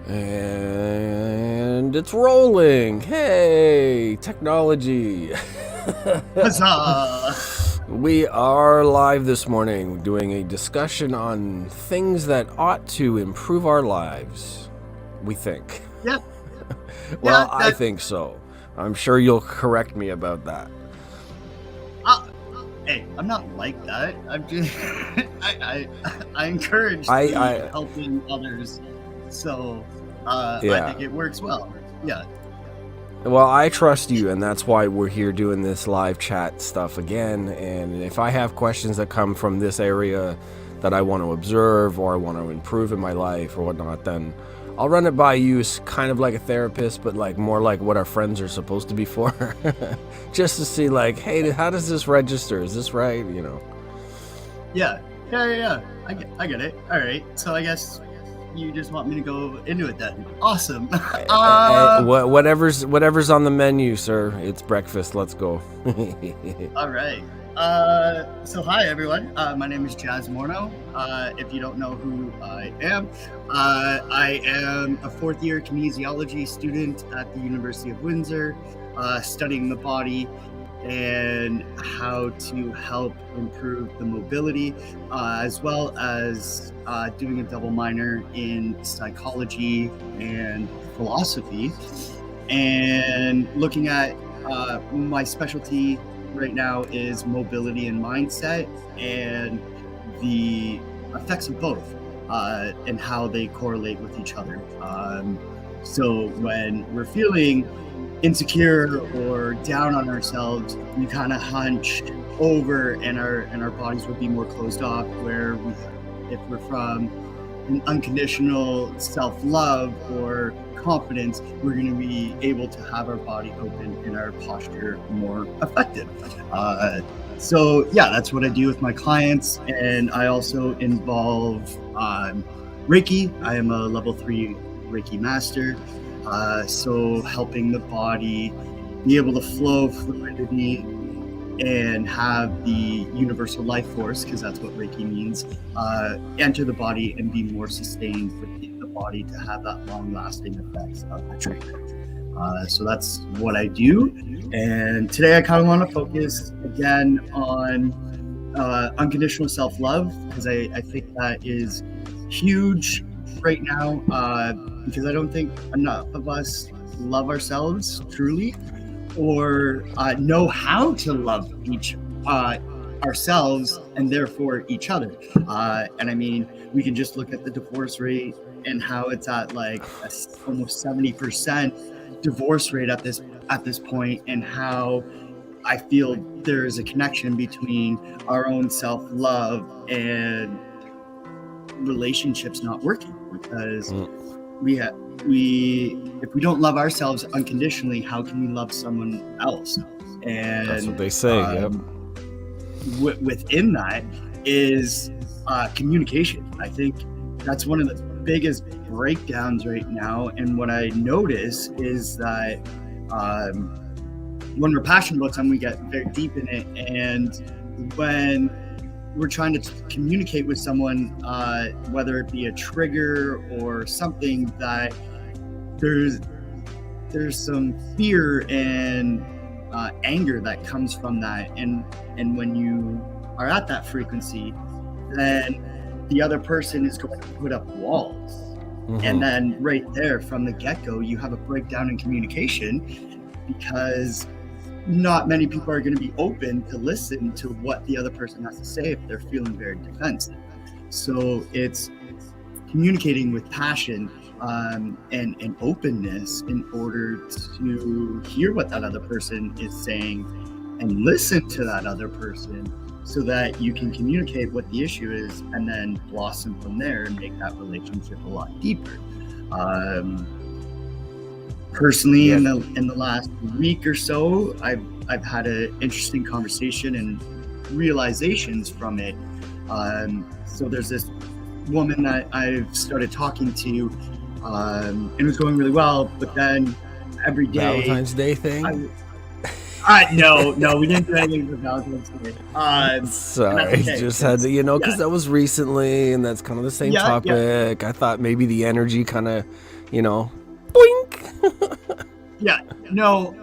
And it's rolling. Hey, technology. Huzzah! We are live this morning doing a discussion on things that ought to improve our lives. We think. Yeah, Well, yeah. I think so. I'm sure you'll correct me about that. Uh, hey, I'm not like that. I'm just, I encourage I helping others. So, I yeah. think it works well. Yeah, Well, I trust you, and that's why we're here doing this live chat stuff again. And if I have questions that come from this area that I want to observe or I want to improve in my life or whatnot, then I'll run it by you, kind of like a therapist, but like more like what our friends are supposed to be for. Just to see, like, hey, how does this register? Is this right? yeah. I get it. All right. So I guess you just want me to go into it then. Awesome. Whatever's on the menu, sir. It's breakfast. Let's go. All right. So hi everyone. My name is Jazz Morno. If you don't know who I am a fourth year kinesiology student at the University of Windsor, studying the body and how to help improve the mobility, as well as doing a double minor in psychology and philosophy, and looking at my specialty right now is mobility and mindset and the effects of both, and how they correlate with each other. So when we're feeling insecure or down on ourselves, we kind of hunch over and our bodies would be more closed off, where if we're from an unconditional self-love or confidence, we're going to be able to have our body open and our posture more effective. So yeah, that's what I do with my clients. And I also involve Reiki. I am a level 3 Reiki master. So helping the body be able to flow fluidity and have the universal life force, because that's what Reiki means, enter the body and be more sustained within the body to have that long-lasting effects of the treatment. So that's what I do. And today I kind of want to focus again on unconditional self-love, because I think that is huge right now, because I don't think enough of us love ourselves truly, or know how to love ourselves and therefore each other. And I mean, we can just look at the divorce rate and how it's at like almost 70% divorce rate at this point, and how I feel there is a connection between our own self-love and relationships not working, because if we don't love ourselves unconditionally, how can we love someone else? And that's what they say. Yep. Within that is communication. I think that's one of the biggest breakdowns right now. And what I notice is that when we're passionate about something, we get very deep in it. And when we're trying to communicate with someone, whether it be a trigger or something that there's some fear and anger that comes from that, and when you are at that frequency, then the other person is going to put up walls. And then right there from the get-go, you have a breakdown in communication, because not many people are going to be open to listen to what the other person has to say if they're feeling very defensive. So it's communicating with passion and openness in order to hear what that other person is saying and listen to that other person, so that you can communicate what the issue is and then blossom from there and make that relationship a lot deeper. Personally, in the last week or so, I've had an interesting conversation and realizations from it. So there's this woman that I've started talking to, and it was going really well. But then every day, Valentine's Day thing. No, we didn't do anything for Valentine's Day. Sorry, okay, just had to, because yeah. that was recently, and that's kind of the same topic. I thought maybe the energy kind of, boink. Yeah, no,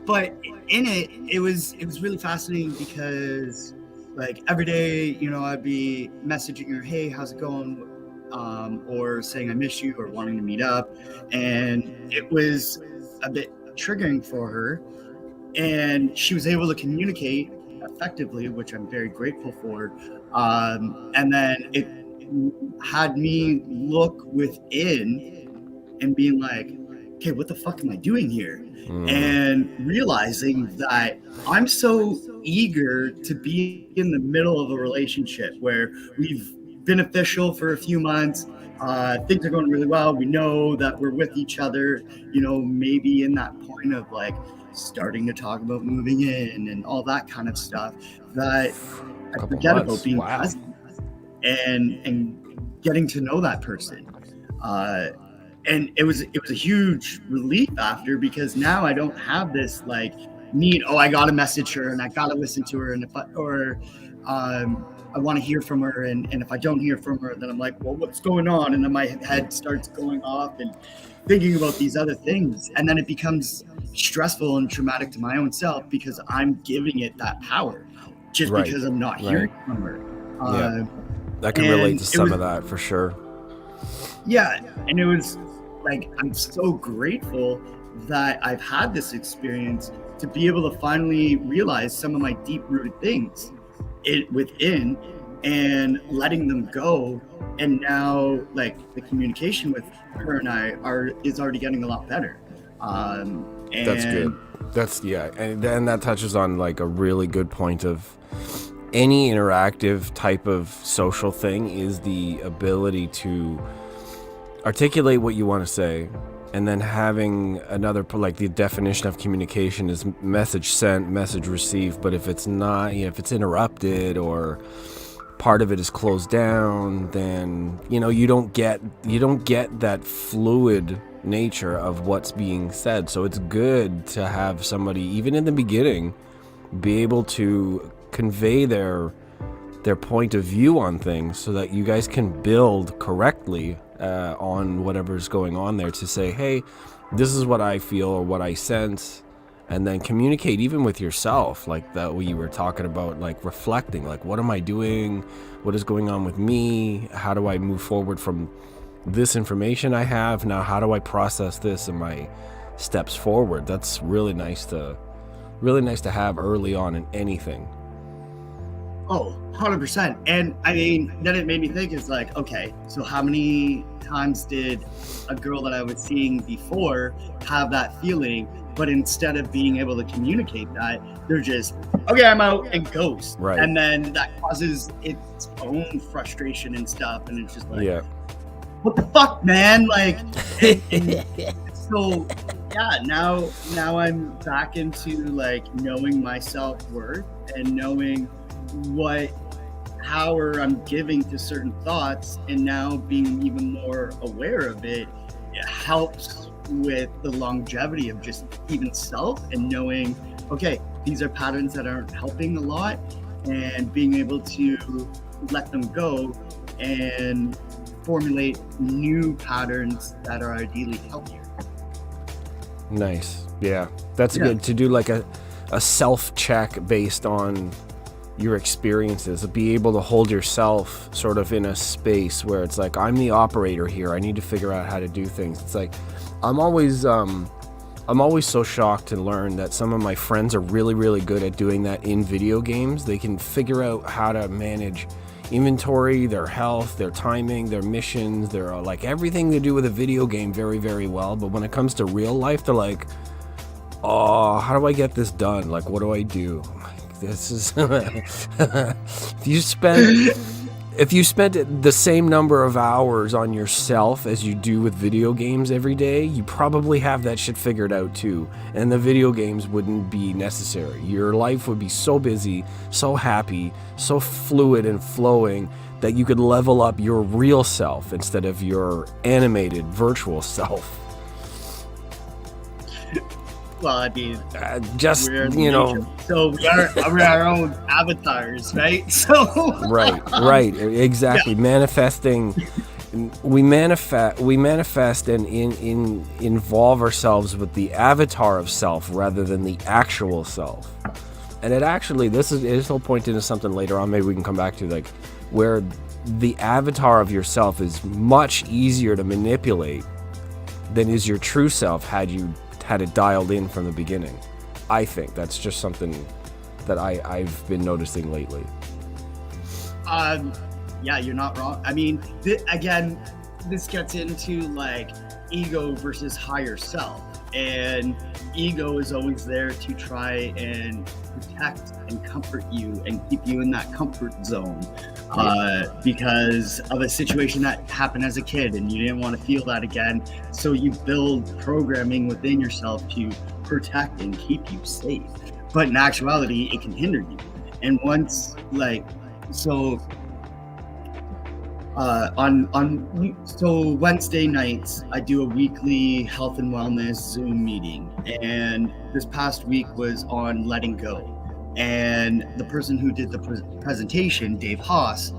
but in it was really fascinating because, like, every day, I'd be messaging her, hey, how's it going? Or saying I miss you or wanting to meet up. And it was a bit triggering for her. And she was able to communicate effectively, which I'm very grateful for. And then it had me look within and being like, okay, what the fuck am I doing here? And realizing that I'm so eager to be in the middle of a relationship where we've been official for a few months. Things are going really well. We know that we're with each other, maybe in that point of like starting to talk about moving in and all that kind of stuff, that I forget about being present and getting to know that person. And it was a huge relief after, because now I don't have this like need, I gotta message her and I gotta listen to her, and if I want to hear from her, and if I don't hear from her, then I'm like, well, what's going on? And then my head starts going off and thinking about these other things, and then it becomes stressful and traumatic to my own self because I'm giving it that power just because I'm not hearing from her. I can relate to some of that for sure. Yeah, and it was like, I'm so grateful that I've had this experience to be able to finally realize some of my deep-rooted things within and letting them go. And now, like, the communication with her and I is already getting a lot better. And that's good. And then that touches on like a really good point of any interactive type of social thing is the ability to articulate what you want to say, and then having another, like, the definition of communication is message sent, message received. But if it's not, if it's interrupted or part of it is closed down, then you don't get that fluid nature of what's being said. So it's good to have somebody, even in the beginning, be able to convey their point of view on things so that you guys can build correctly on whatever's going on there, to say, hey, this is what I feel or what I sense, and then communicate even with yourself, like that way you were talking about, like reflecting, like, what am I doing? What is going on with me? How do I move forward from this information I have? Now, how do I process this in my steps forward? That's really nice to have early on in anything. 100%. And I mean, then it made me think, it's like, okay, so how many times did a girl that I was seeing before have that feeling, but instead of being able to communicate that, they're just, okay, I'm out, and ghost. Right. And then that causes its own frustration and stuff. And it's just like, what the fuck, man? Like, so yeah, now I'm back into like knowing my self-worth and knowing what power I'm giving to certain thoughts, and now being even more aware of it helps with the longevity of just even self, and knowing, okay, these are patterns that aren't helping a lot, and being able to let them go and formulate new patterns that are ideally healthier. Nice. Yeah, that's good to do, like a self-check based on your experiences, be able to hold yourself sort of in a space where it's like, I'm the operator here, I need to figure out how to do things. It's like, I'm always so shocked to learn that some of my friends are really, really good at doing that in video games. They can figure out how to manage inventory, their health, their timing, their missions, their like everything to do with a video game very, very well. But when it comes to real life, they're like, oh, how do I get this done? Like, what do I do? This is if you spent the same number of hours on yourself as you do with video games every day, you probably have that shit figured out too, and the video games wouldn't be necessary. Your life would be so busy, so happy, so fluid and flowing that you could level up your real self instead of your animated virtual self. Well, I mean, just, we're you know, nature. So we're our own avatars, right? So right, exactly. Yeah. Manifesting, we manifest and involve ourselves with the avatar of self rather than the actual self. And it actually, this will point into something later on, maybe we can come back to, like, where the avatar of yourself is much easier to manipulate than is your true self had you had it dialed in from the beginning. I think that's just something that I've been noticing lately. Yeah, you're not wrong. I mean, again, this gets into like ego versus higher self, and ego is always there to try and protect and comfort you and keep you in that comfort zone, because of a situation that happened as a kid and you didn't want to feel that again. So you build programming within yourself to protect and keep you safe. But in actuality, it can hinder you. And once, like, so so Wednesday nights I do a weekly health and wellness Zoom meeting, and this past week was on letting go. And the person who did the presentation, Dave Haas,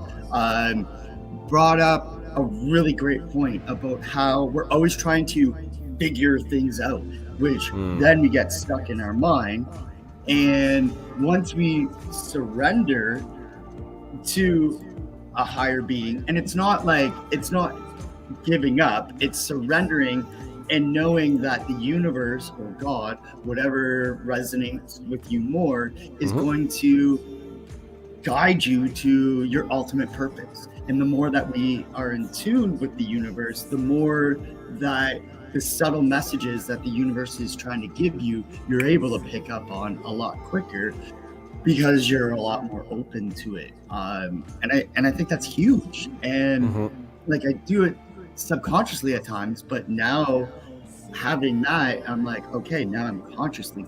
brought up a really great point about how we're always trying to figure things out, which then we get stuck in our mind. And once we surrender to a higher being, and it's not giving up, it's surrendering and knowing that the universe or God, whatever resonates with you more, is going to guide you to your ultimate purpose. And the more that we are in tune with the universe, the more that the subtle messages that the universe is trying to give you, you're able to pick up on a lot quicker, because you're a lot more open to it. And I think that's huge. And like, I do it subconsciously at times, but now having that, I'm like, okay, now I'm consciously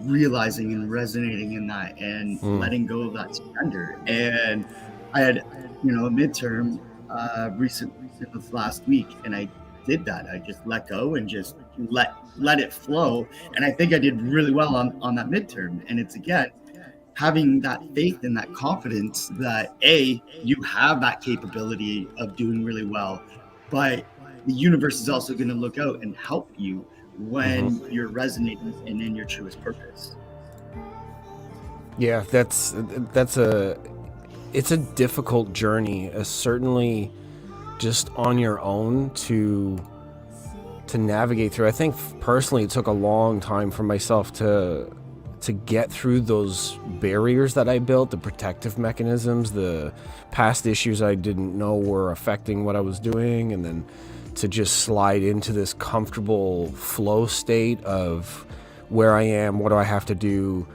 realizing and resonating in that and letting go of that surrender. And I had, a midterm recently this last week, and I did that. I just let go and just let it flow. And I think I did really well on that midterm. And it's, again, having that faith and that confidence that you have that capability of doing really well, but the universe is also going to look out and help you when you're resonating and in your truest purpose. Yeah, it's a difficult journey, certainly just on your own to navigate through. I think personally it took a long time for myself to get through those barriers that I built, the protective mechanisms, the past issues I didn't know were affecting what I was doing, and then to just slide into this comfortable flow state of where I am, what do I have to do,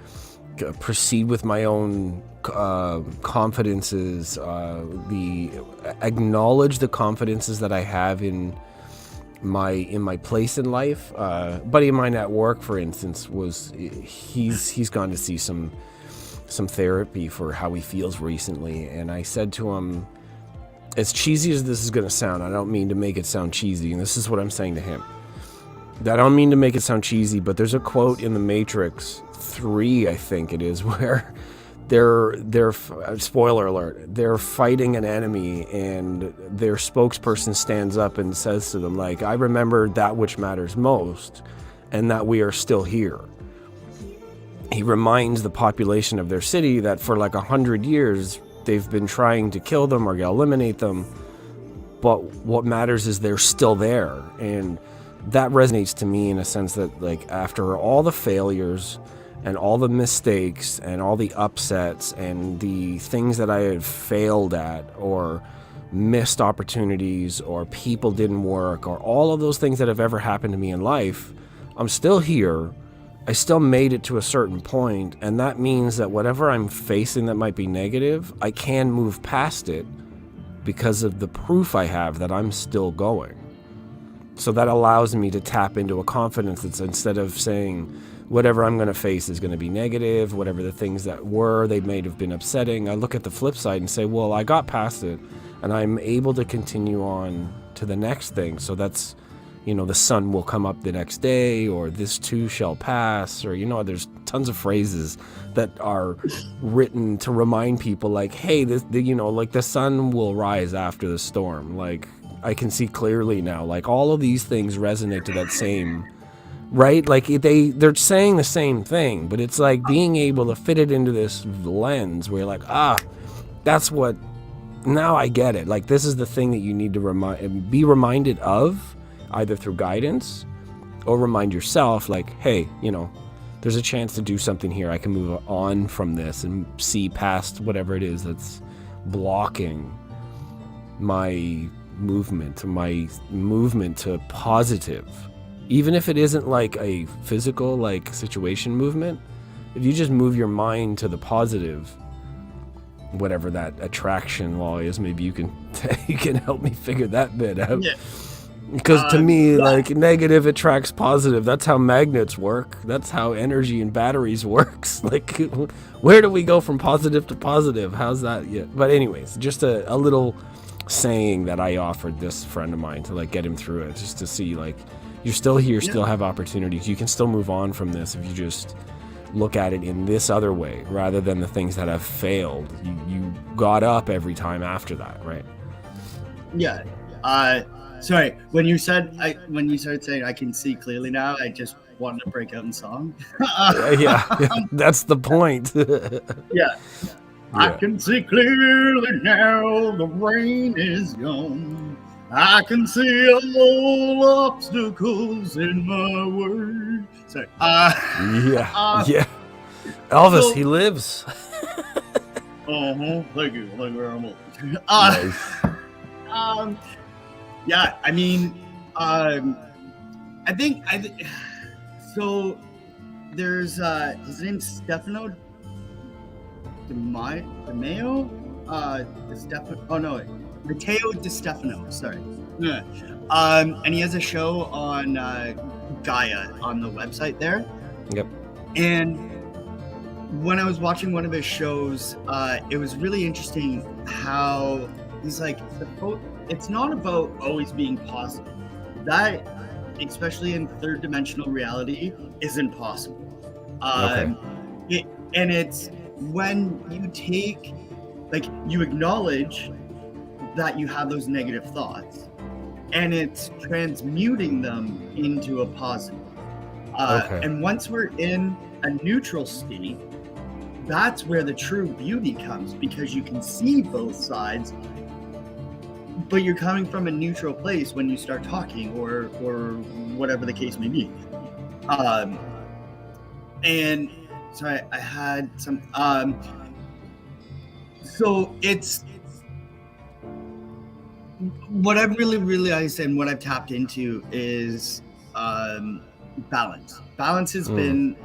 proceed with my own confidences, acknowledge the confidences that I have in my place in life. Buddy of mine at work, for instance, he's gone to see some therapy for how he feels recently, and I said to him, as cheesy as this is going to sound, I don't mean to make it sound cheesy, and this is what I'm saying to him. I don't mean to make it sound cheesy, but there's a quote in The Matrix 3, I think it is, where they're spoiler alert, they're fighting an enemy, and their spokesperson stands up and says to them, like, I remember that which matters most, and that we are still here. He reminds the population of their city that for like 100 years they've been trying to kill them or eliminate them, but what matters is they're still there. And that resonates to me in a sense that, like, after all the failures and all the mistakes and all the upsets and the things that I had failed at or missed opportunities or people didn't work or all of those things that have ever happened to me in life, I'm still here. I still made it to a certain point, and that means that whatever I'm facing that might be negative, I can move past it because of the proof I have that I'm still going. So that allows me to tap into a confidence that's, instead of saying whatever I'm going to face is going to be negative, whatever the things that they may have been upsetting, I look at the flip side and say, well, I got past it and I'm able to continue on to the next thing. So that's the sun will come up the next day, or this too shall pass, or there's tons of phrases that are written to remind people like, hey, like the sun will rise after the storm. Like, I can see clearly now, like all of these things resonate to that same, right? Like they're saying the same thing, but it's like being able to fit it into this lens where you're like, that's what, now I get it. Like, this is the thing that you need to be reminded of, either through guidance or remind yourself like, hey, there's a chance to do something here. I can move on from this and see past whatever it is that's blocking my movement to positive. Even if it isn't like a physical, like, situation movement, if you just move your mind to the positive, whatever that attraction law is, maybe you can help me figure that bit out. Yeah. Because to me, like, negative attracts positive. That's how magnets work. That's how energy and batteries works. Like, where do we go from positive to positive? How's that? Yeah. But anyways, just a little saying that I offered this friend of mine to, like, get him through it, just to see, like, you're still here, still have opportunities. You can still move on from this if you just look at it in this other way, rather than the things that have failed. You got up every time after that, right? Yeah. Sorry, when you started saying I can see clearly now, I just wanted to break out in song. yeah, that's the point. Yeah. I can see clearly now, the rain is gone. I can see all obstacles in my way. Sorry. Yeah. Elvis, he lives. Thank you very much. Nice. Yeah, I mean, I think so. There's his name's Stefano DeMeo. Matteo Di Stefano. Sorry. Yeah. And he has a show on Gaia on the website there. Yep. And when I was watching one of his shows, it was really interesting how he's like, it's not about always being positive. That, especially in third dimensional reality, is impossible. It's when you you acknowledge that you have those negative thoughts, and it's transmuting them into a positive. And once we're in a neutral state, that's where the true beauty comes, because you can see both sides, but you're coming from a neutral place when you start talking or whatever the case may be. And sorry, I had some so it's what I've really realized and what I've tapped into is balance. Balance has been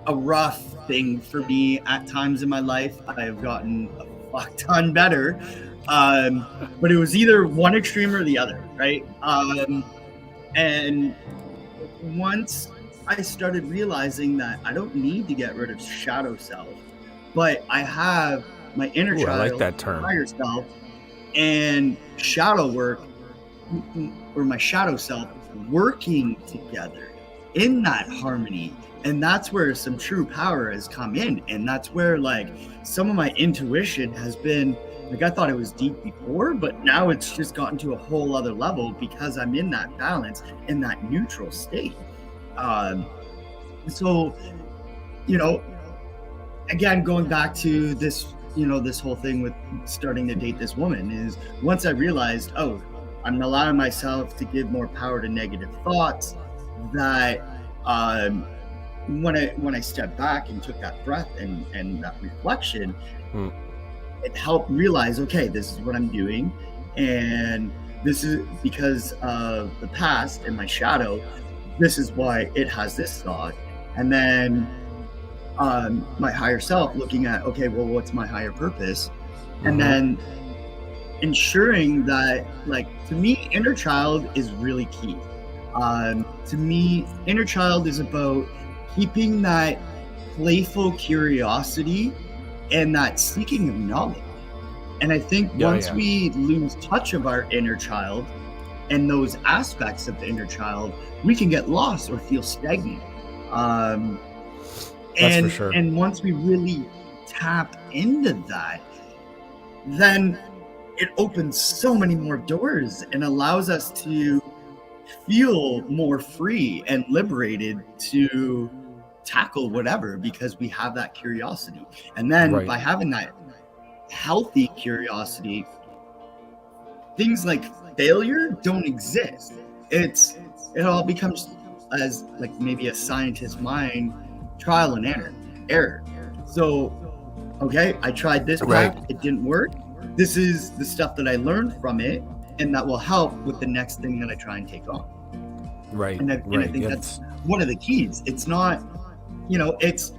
a rough thing for me at times in my life. I have gotten a fuck ton better, but it was either one extreme or the other, right? And once I started realizing that I don't need to get rid of shadow self, but I have my inner child, I like that term, higher self, and shadow work, or my shadow self, working together in that harmony. And that's where some true power has come in. And that's where, like, some of my intuition has been, like, I thought it was deep before, but now it's just gotten to a whole other level because I'm in that balance, in that neutral state. So, again, going back to this, this whole thing with starting to date this woman, is once I realized, I'm allowing myself to give more power to negative thoughts, that when I stepped back and took that breath and that reflection, it helped realize, okay, this is what I'm doing, and this is because of the past and my shadow. This is why it has this thought. And then my higher self looking at, okay, well, what's my higher purpose? And then ensuring that, like, to me, inner child is really key. To me, inner child is about keeping that playful curiosity and that seeking of knowledge. And I think once we lose touch of our inner child and those aspects of the inner child, we can get lost or feel stagnant. That's for sure. And once we really tap into that, then it opens so many more doors and allows us to feel more free and liberated to tackle whatever, because we have that curiosity. And then by having that healthy curiosity, things like failure don't exist. It all becomes, as like maybe a scientist's mind, trial and error. So, okay, I tried this path, it didn't work. This is the stuff that I learned from it, and that will help with the next thing that I try and take on. Right. And I think that's one of the keys. It's not, it's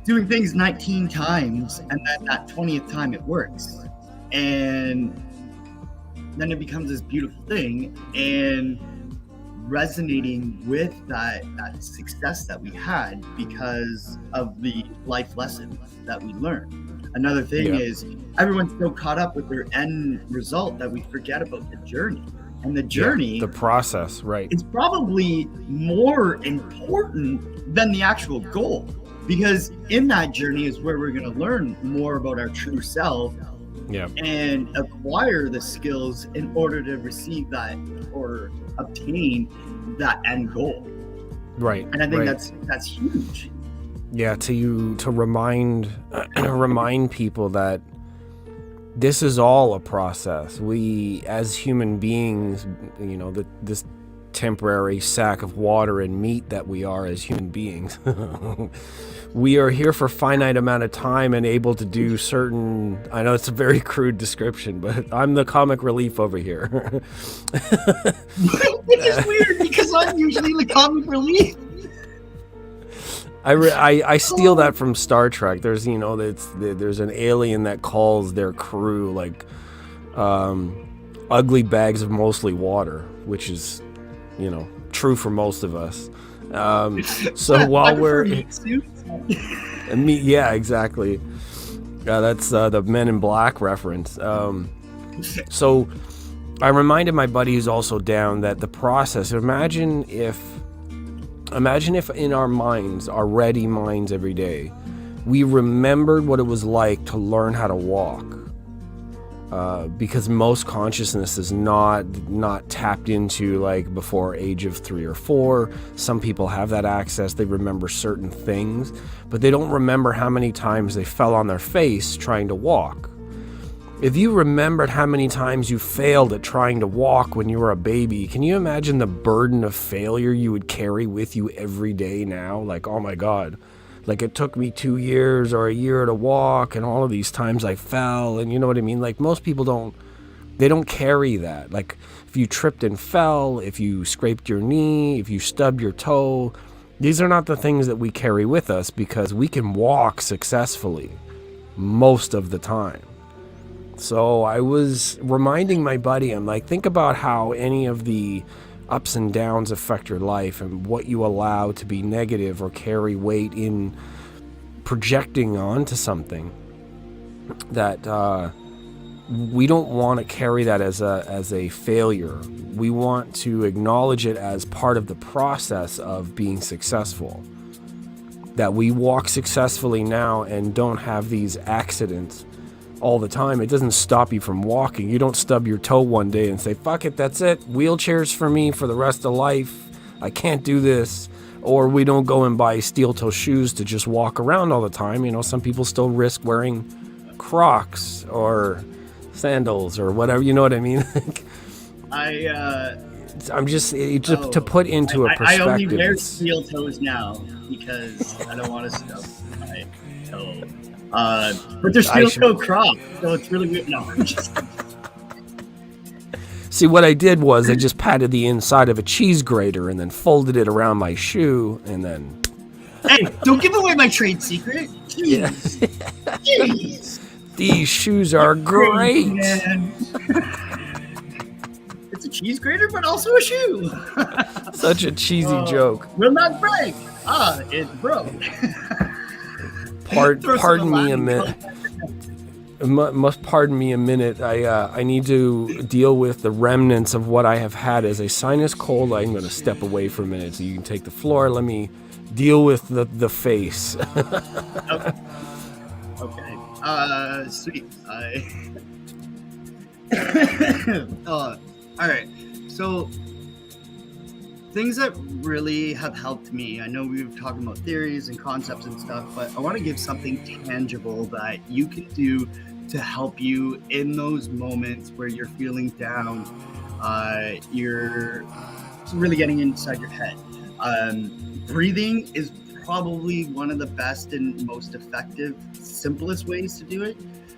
doing things 19 times, and then that 20th time it works. And then it becomes this beautiful thing, and resonating with that success that we had because of the life lessons that we learned. Another thing is everyone's so caught up with their end result that we forget about the journey. And the journey, the process, is probably more important than the actual goal, because in that journey is where we're going to learn more about our true self and acquire the skills in order to receive that or obtain that end goal. Right. And I think that's huge. Yeah, to remind people that this is all a process. We, as human beings, this temporary sack of water and meat that we are as human beings, we are here for a finite amount of time and able to do certain, I know it's a very crude description, but I'm the comic relief over here. Which is weird, because I'm usually the comic relief. I steal that from Star Trek. There's there's an alien that calls their crew like ugly bags of mostly water, which is true for most of us. So while we're exactly. That's the Men in Black reference. So I reminded my buddy who's also down that the process. Imagine if in our minds, our ready minds every day, we remembered what it was like to learn how to walk. Because most consciousness is not tapped into like before age of 3 or 4. Some people have that access. They remember certain things, but they don't remember how many times they fell on their face trying to walk. If you remembered how many times you failed at trying to walk when you were a baby, can you imagine the burden of failure you would carry with you every day now? Like, oh my God, like it took me 2 years or a year to walk, and all of these times I fell, and you know what I mean? Like most people don't carry that. Like if you tripped and fell, if you scraped your knee, if you stubbed your toe, these are not the things that we carry with us, because we can walk successfully most of the time. So I was reminding my buddy, I'm like, think about how any of the ups and downs affect your life, and what you allow to be negative or carry weight in projecting onto something. That we don't want to carry that as a failure. We want to acknowledge it as part of the process of being successful. That we walk successfully now and don't have these accidents all the time. It doesn't stop you from walking. You don't stub your toe one day and say, fuck it, that's it, wheelchairs for me for the rest of life, I can't do this. Or we don't go and buy steel toe shoes to just walk around all the time. Some people still risk wearing Crocs or sandals or whatever, you know what I mean? I'm just to put into a perspective. I only wear steel toes now because I don't want to stub my toe. But there's still no Crocs, so it's really weird. No, I'm just... See, what I did was I just patted the inside of a cheese grater and then folded it around my shoe, and then... Hey, don't give away my trade secret. Jeez. Jeez. These shoes are great. Man. It's a cheese grater, but also a shoe. Such a cheesy joke. Will not break. It broke. Pardon me a minute. must pardon me a minute. I need to deal with the remnants of what I have had as a sinus cold. I'm going to step away for a minute so you can take the floor. Let me deal with the face. Okay. Sweet. All right. So things that really have helped me. I know we were talking about theories and concepts and stuff, but I want to give something tangible that you can do to help you in those moments where you're feeling down. You're really getting inside your head. Breathing is probably one of the best and most effective, simplest ways to do it.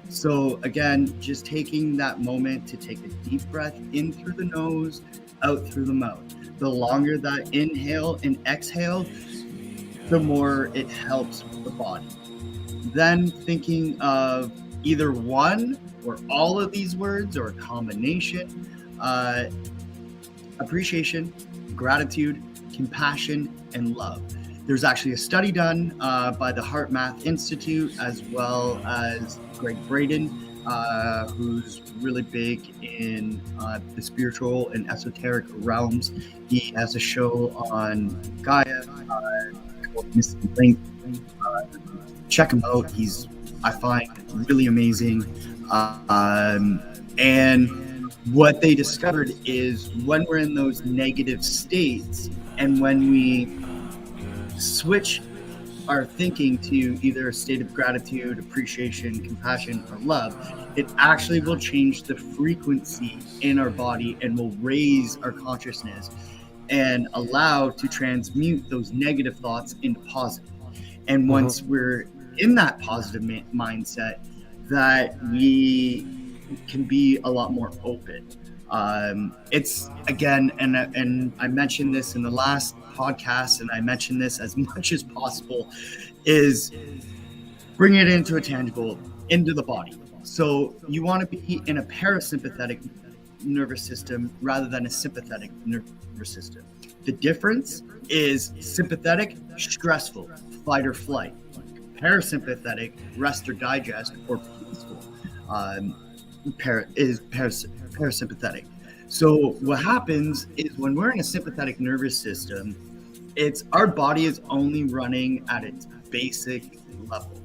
So again, just taking that moment to take a deep breath in through the nose, out through the mouth. The longer that inhale and exhale, the more it helps the body. Then thinking of either one or all of these words or a combination: appreciation, gratitude, compassion, and love. There's actually a study done by the HeartMath Institute, as well as Greg Braden, who's really big in the spiritual and esoteric realms. He has a show on Gaia called Missing Link. Check him out. He's, I find, really amazing. And what they discovered is when we're in those negative states and when we switch our thinking to either a state of gratitude, appreciation, compassion, or love, it actually will change the frequency in our body and will raise our consciousness and allow to transmute those negative thoughts into positive. And once we're in that positive mindset, that we can be a lot more open. It's again, and I mentioned this in the last podcast, and I mentioned this as much as possible, is bring it into a tangible, into the body. So you want to be in a parasympathetic nervous system rather than a sympathetic nervous system. The difference is sympathetic, stressful, fight or flight. Parasympathetic, rest or digest, or peaceful, parasympathetic. So what happens is when we're in a sympathetic nervous system, it's our body is only running at its basic level.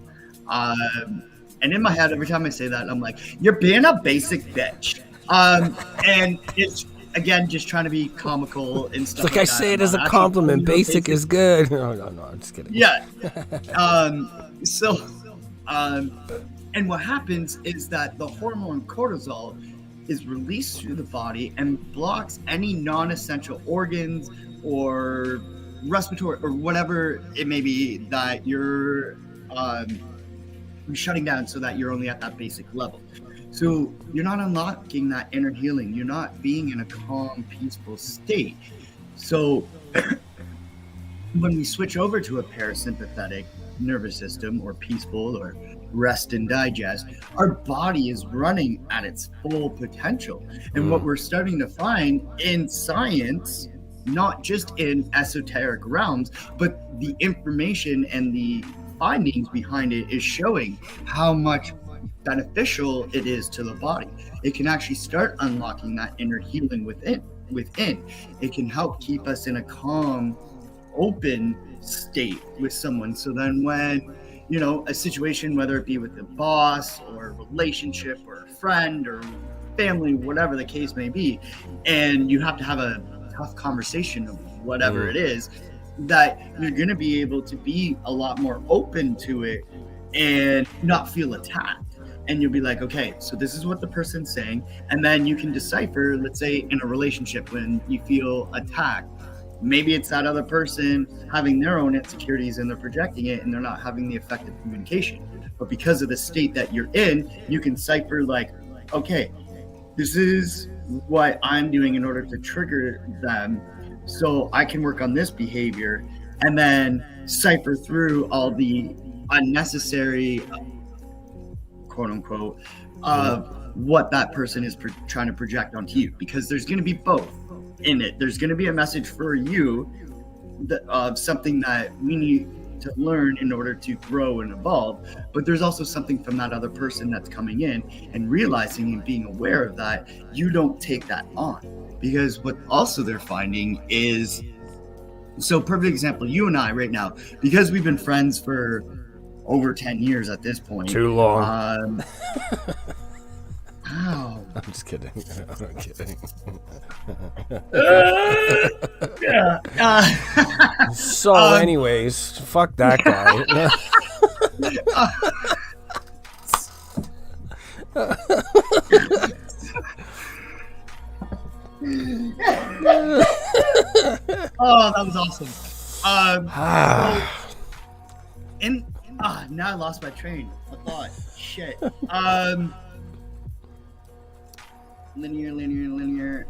And in my head, every time I say that, I'm like, you're being a basic bitch. And it's, again, just trying to be comical and stuff. It's like I say it as a compliment. Basic is good. No, I'm just kidding. Yeah. And what happens is that the hormone cortisol is released through the body and blocks any non-essential organs or respiratory or whatever it may be that you're shutting down, so that you're only at that basic level. So you're not unlocking that inner healing. You're not being in a calm, peaceful state. So when we switch over to a parasympathetic nervous system, or peaceful, or rest and digest, our body is running at its full potential. And what we're starting to find in science, not just in esoteric realms, but the information and the findings behind it is showing how much beneficial it is to the body. It can actually start unlocking that inner healing within. It can help keep us in a calm, open state with someone. So then when, you know, a situation, whether it be with a boss or a relationship or a friend or family, whatever the case may be, and you have to have a tough conversation of whatever it is, that you're going to be able to be a lot more open to it and not feel attacked. And you'll be like, okay, so this is what the person's saying. And then you can decipher, let's say in a relationship, when you feel attacked, maybe it's that other person having their own insecurities and they're projecting it and they're not having the effective communication. But because of the state that you're in, you can cipher like, okay, this is what I'm doing in order to trigger them, so I can work on this behavior, and then cipher through all the unnecessary, quote unquote, of what that person is trying to project onto you. Because there's going to be both in it. There's going to be a message for you of something that we need to learn in order to grow and evolve. But there's also something from that other person that's coming in, and realizing and being aware of that, you don't take that on. Because what also they're finding is, so perfect example, you and I right now, because we've been friends for over 10 years at this point. Too long. Wow. I'm just kidding. I'm kidding. Yeah. So, anyways, fuck that guy. Oh, that was awesome. Now I lost my train of thought. Shit. Linear.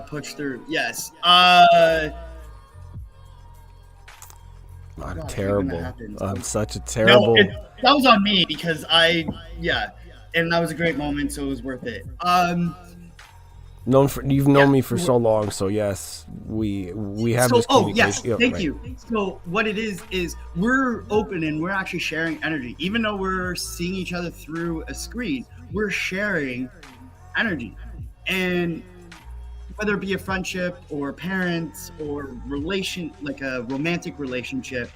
Push through. Yes. I'm terrible. I'm such a terrible. No, that was on me because and that was a great moment, so it was worth it. You've known me for so long, so yes, we have this communication. Yes, thank you. So what it is we're open and we're actually sharing energy, even though we're seeing each other through a screen. We're sharing energy, and whether it be a friendship or parents or like a romantic relationship,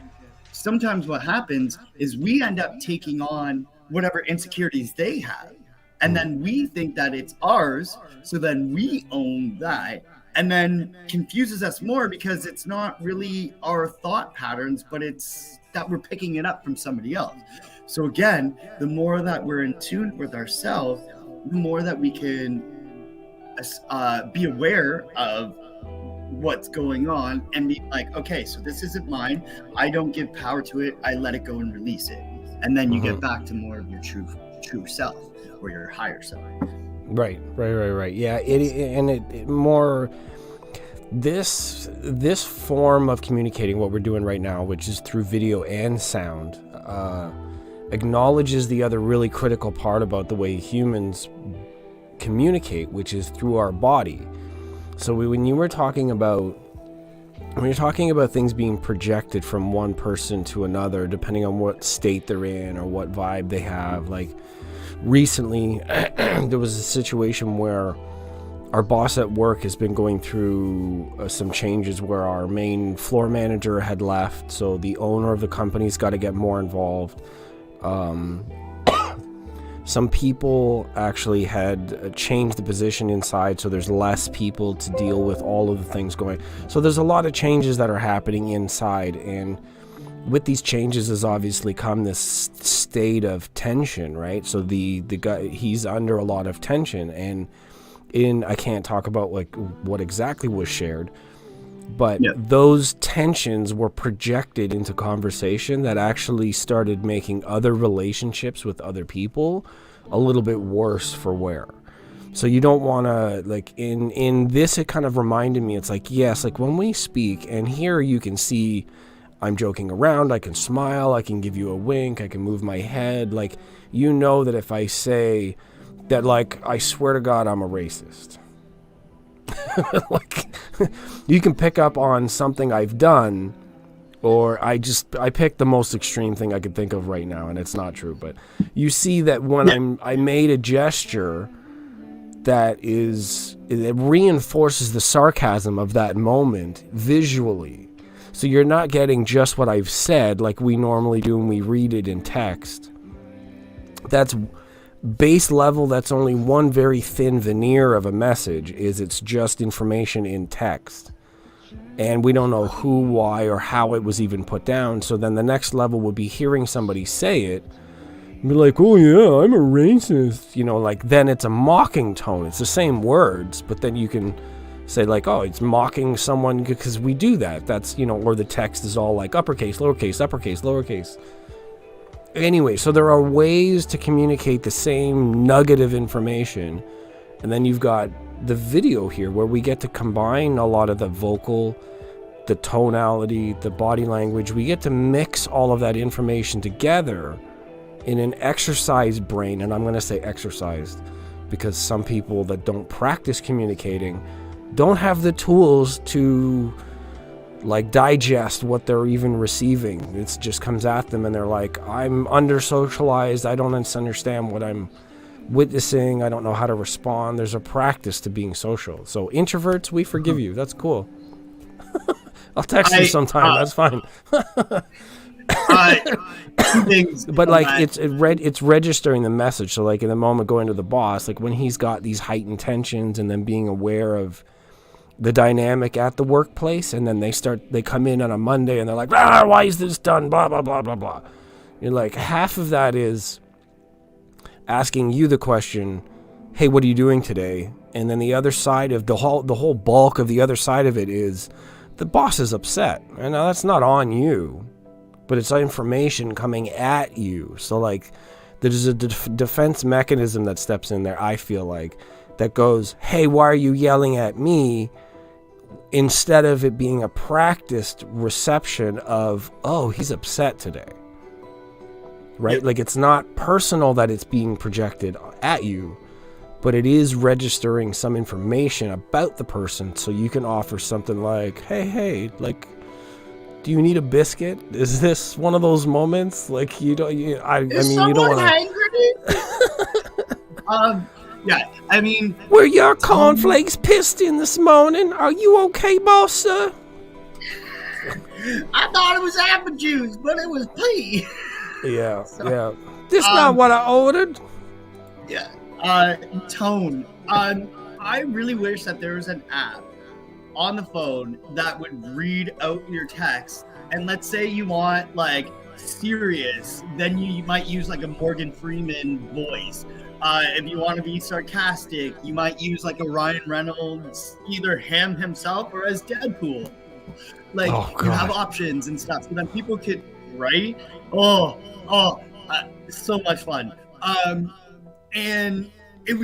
sometimes what happens is we end up taking on whatever insecurities they have. And then we think that it's ours, so then we own that, and then confuses us more because it's not really our thought patterns, but it's that we're picking it up from somebody else. So again, the more that we're in tune with ourselves, the more that we can be aware of what's going on and be like, okay, so this isn't mine. I don't give power to it. I let it go and release it. And then you get back to more of your true self, or your higher self. Right. Yeah, this form of communicating, what we're doing right now, which is through video and sound, acknowledges the other really critical part about the way humans communicate, which is through our body. So when you're talking about things being projected from one person to another, depending on what state they're in or what vibe they have, like recently there was a situation where our boss at work has been going through some changes where our main floor manager had left, so the owner of the company's got to get more involved. Some people actually had changed the position inside, so there's less people to deal with all of the things going. So there's a lot of changes that are happening inside, and with these changes has obviously come this state of tension, right? So the guy, he's under a lot of tension, and I can't talk about like what exactly was shared, but those tensions were projected into conversation that actually started making other relationships with other people a little bit worse for wear. So you don't want to, like, in this, it kind of reminded me, it's like, yes, like when we speak, and here you can see I'm joking around, I can smile, I can give you a wink, I can move my head, like, you know that if I say that, like, I swear to God I'm a racist, like, you can pick up on something I've done, or I picked the most extreme thing I could think of right now, and it's not true, but you see that when I made a gesture that it reinforces the sarcasm of that moment visually. So you're not getting just what I've said like we normally do when we read it in text. That's base level. That's only one very thin veneer of a message, is it's just information in text. And we don't know who, why, or how it was even put down. So then the next level would be hearing somebody say it, and be like, oh yeah, I'm a racist. You know, like, then it's a mocking tone. It's the same words, but then you can say like, oh, it's mocking someone because we do that. That's, you know, or the text is all like uppercase, lowercase, uppercase, lowercase. Anyway, so there are ways to communicate the same nugget of information. And then you've got the video here where we get to combine a lot of the vocal, the tonality, the body language. We get to mix all of that information together in an exercised brain. And I'm going to say exercised because some people that don't practice communicating don't have the tools to like digest what they're even receiving. It just comes at them and they're like, I'm under socialized, I don't understand what I'm witnessing, I don't know how to respond. There's a practice to being social. So introverts, we forgive you. That's cool. I'll text you sometime. That's fine. But like it's registering the message. So like in the moment going to the boss, like when he's got these heightened tensions, and then being aware of the dynamic at the workplace, and then they come in on a Monday and they're like, why is this done? Blah blah blah blah blah. You're like, half of that is asking you the question, hey, what are you doing today? And then the other side of the whole bulk of the other side of it is the boss is upset. And now that's not on you, but it's information coming at you. So like there's a defense mechanism that steps in there, I feel like, that goes, hey, why are you yelling at me? Instead of it being a practiced reception of, oh, he's upset today. Right? Like it's not personal that it's being projected at you, but it is registering some information about the person, so you can offer something like, hey, like, do you need a biscuit? Is this one of those moments? Like, you don't want to. Yeah, I mean, were your cornflakes pissed in this morning? Are you okay, boss, sir? I thought it was apple juice, but it was pee. Yeah, yeah. This not what I ordered. Yeah. Tone. I really wish that there was an app on the phone that would read out your text. And let's say you want like serious, then you might use like a Morgan Freeman voice. If you want to be sarcastic, you might use like a Ryan Reynolds, either him himself or as Deadpool. Like you have options and stuff, so then people could write. So much fun. And it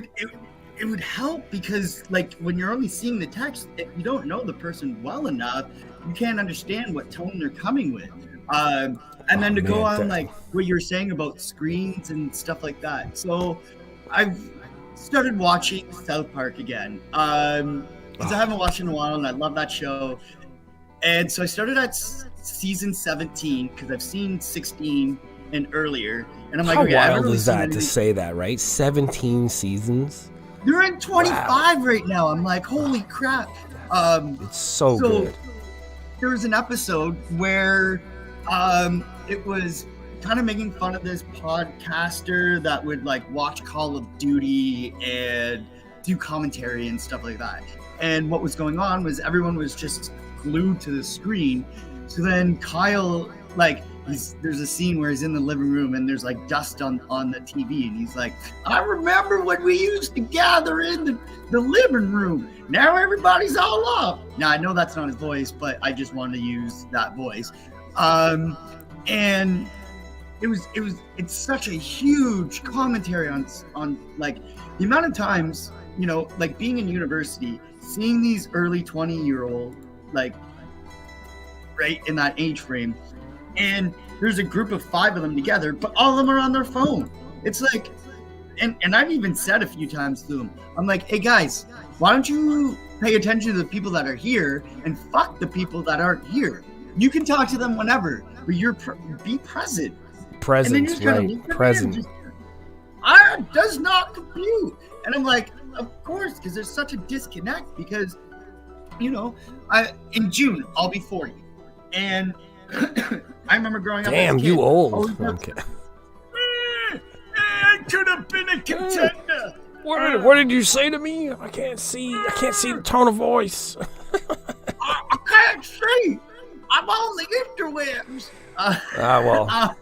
would help because like when you're only seeing the text, if you don't know the person well enough, you can't understand what tone they're coming with. And then to go on like what you're saying about screens and stuff like that. So I've started watching South Park again. Because I haven't watched it in a while and I love that show. And so I started at season 17 because I've seen 16 and earlier. And I'm like, how wild is that to say that, right? 17 seasons? They're in 25 right now. I'm like, holy crap. It's so good. There was an episode where it was kind of making fun of this podcaster that would like watch Call of Duty and do commentary and stuff like that. And what was going on was everyone was just glued to the screen. So then Kyle, like, there's a scene where he's in the living room and there's like dust on the TV, and he's like, I remember when we used to gather in the living room. Now everybody's all off. Now I know that's not his voice, but I just wanted to use that voice. And it's such a huge commentary on like the amount of times, you know, like being in university, seeing these early 20-year-old, like right in that age frame, and there's a group of 5 of them together, but all of them are on their phone. It's like, and I've even said a few times to them, I'm like, hey guys, why don't you pay attention to the people that are here and fuck the people that aren't here? You can talk to them whenever, but be present. Presence, right? Present. Does not compute. And I'm like, of course, because there's such a disconnect. Because, you know, in June I'll be 40, and I remember growing up. Damn, you old. Okay. I could have been a contender. What did you say to me? I can't see the tone of voice. I can't see. I'm on the interwebs. Well,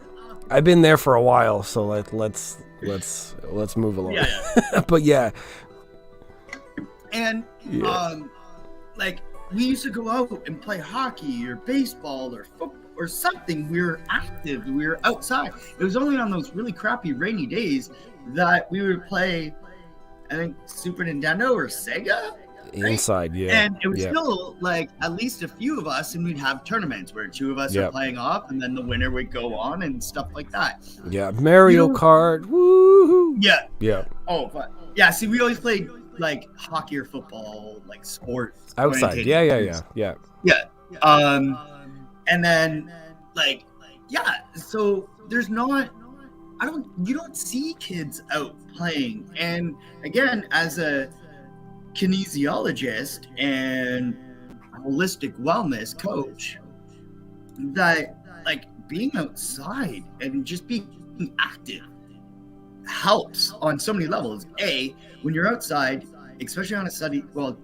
I've been there for a while, so let's move along. Yeah. But yeah. And like we used to go out and play hockey or baseball or football or something. We were active. We were outside. It was only on those really crappy rainy days that we would play, I think, Super Nintendo or Sega. Right? Inside, yeah. And it was still like at least a few of us, and we'd have tournaments where 2 of us are playing off, and then the winner would go on and stuff like that. Yeah, Mario Kart. Woohoo! Yeah. Yeah. Oh, but yeah. See, we always played like hockey or football, like sports. Outside. Yeah. And then like, so there's not, you don't see kids out playing. And again, as a kinesiologist and holistic wellness coach, that like being outside and just being active helps on so many levels. When you're outside, especially on a sunny, on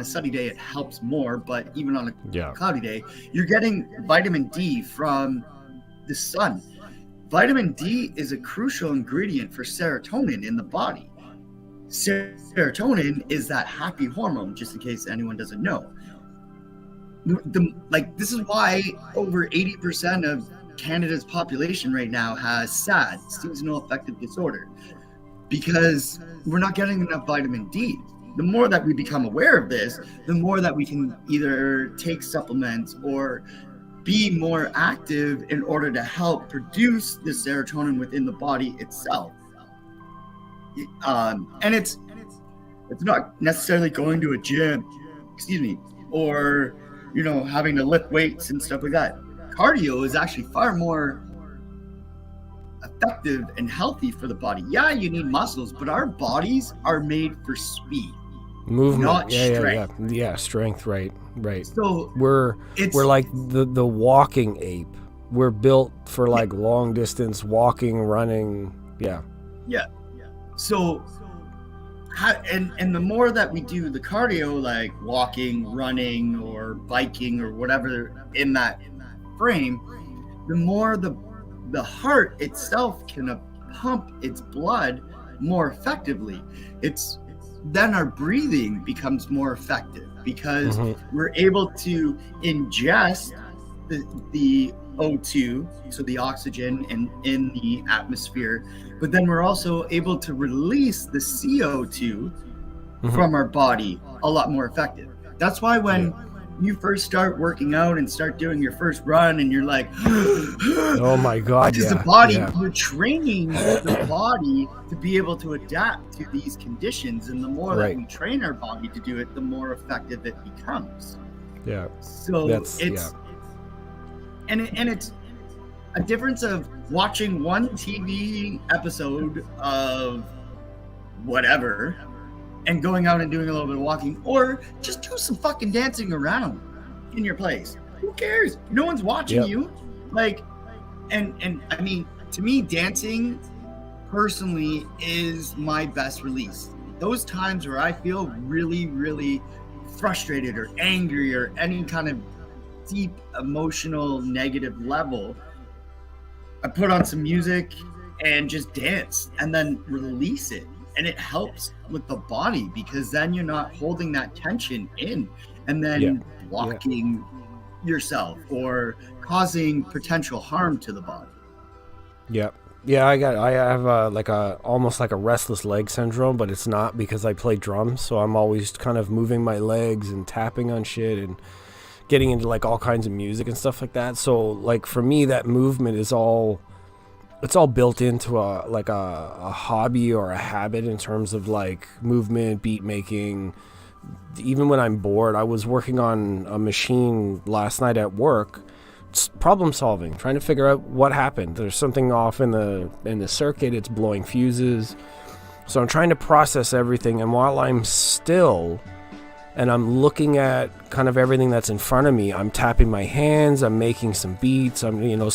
a sunny day it helps more, but even on a cloudy day, you're getting vitamin D from the sun. Vitamin D is a crucial ingredient for serotonin in the body. Serotonin is that happy hormone, just in case anyone doesn't know. This is why over 80% of Canada's population right now has SAD, seasonal affective disorder, because we're not getting enough vitamin D. The more that we become aware of this, the more that we can either take supplements or be more active in order to help produce the serotonin within the body itself. And it's not necessarily going to a gym, or having to lift weights and stuff like that. Cardio is actually far more effective and healthy for the body. Yeah, you need muscles, but our bodies are made for speed, movement, not strength. Yeah, strength, right. So we're like the walking ape. We're built for like long distance walking, running. Yeah. So and the more that we do the cardio, like walking, running, or biking, or whatever in that frame, the more the heart itself can pump its blood more effectively. Then our breathing becomes more effective, because we're able to ingest the O2, so the oxygen in the atmosphere, but then we're also able to release the CO2 from our body a lot more effective. That's why when you first start working out and start doing your first run and you're like, oh my God, because the body, you're training the body to be able to adapt to these conditions. And the more that we train our body to do it, the more effective it becomes. Yeah. So and it's a difference of watching one TV episode of whatever and going out and doing a little bit of walking, or just do some fucking dancing around in your place. Who cares? No one's watching you. And I mean, to me, dancing personally is my best release. Those times where I feel really, really frustrated or angry or any kind of deep emotional negative level, I put on some music and just dance and then release it. And it helps with the body, because then you're not holding that tension in and then blocking yourself or causing potential harm to the body. I have almost like a restless leg syndrome, but it's not, because I play drums, so I'm always kind of moving my legs and tapping on shit and getting into like all kinds of music and stuff like that. So like for me, that movement is all built into a hobby or a habit in terms of like movement, beat making. Even when I'm bored, I was working on a machine last night at work, problem solving, trying to figure out what happened. There's something off in the circuit, it's blowing fuses. So I'm trying to process everything, and while I'm still and I'm looking at kind of everything that's in front of me, I'm tapping my hands, I'm making some beats, so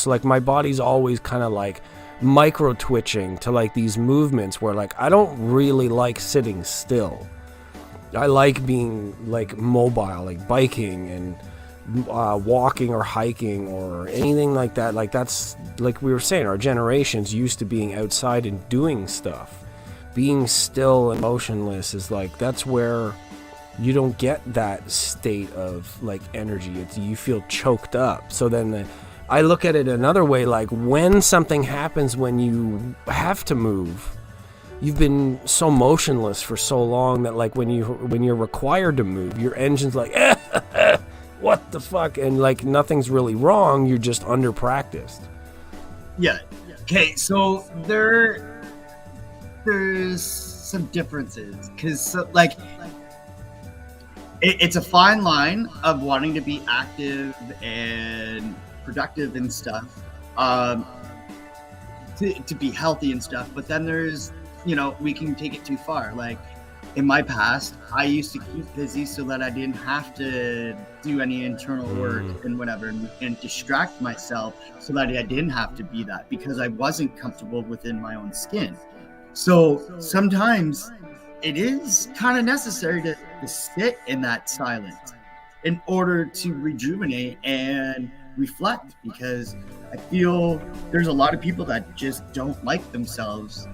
like my body's always kind of like micro twitching to like these movements where like I don't really like sitting still. I like being like mobile, like biking and walking or hiking or anything like that. Like that's, like we were saying, our generation's used to being outside and doing stuff. Being still and motionless is like, that's where you don't get that state of like energy. You feel choked up. So then I look at it another way, like when something happens when you have to move, you've been so motionless for so long that like when you're required to move, your engine's like, what the fuck? And like nothing's really wrong, you're just under practiced. Yeah. Okay, so there's some differences, because like it's a fine line of wanting to be active and productive and stuff, to be healthy and stuff. But then there's, we can take it too far. Like in my past, I used to keep busy so that I didn't have to do any internal work and whatever, and distract myself so that I didn't have to be that, because I wasn't comfortable within my own skin. So sometimes it is kind of necessary to sit in that silence in order to rejuvenate and reflect, because I feel there's a lot of people that just don't like themselves,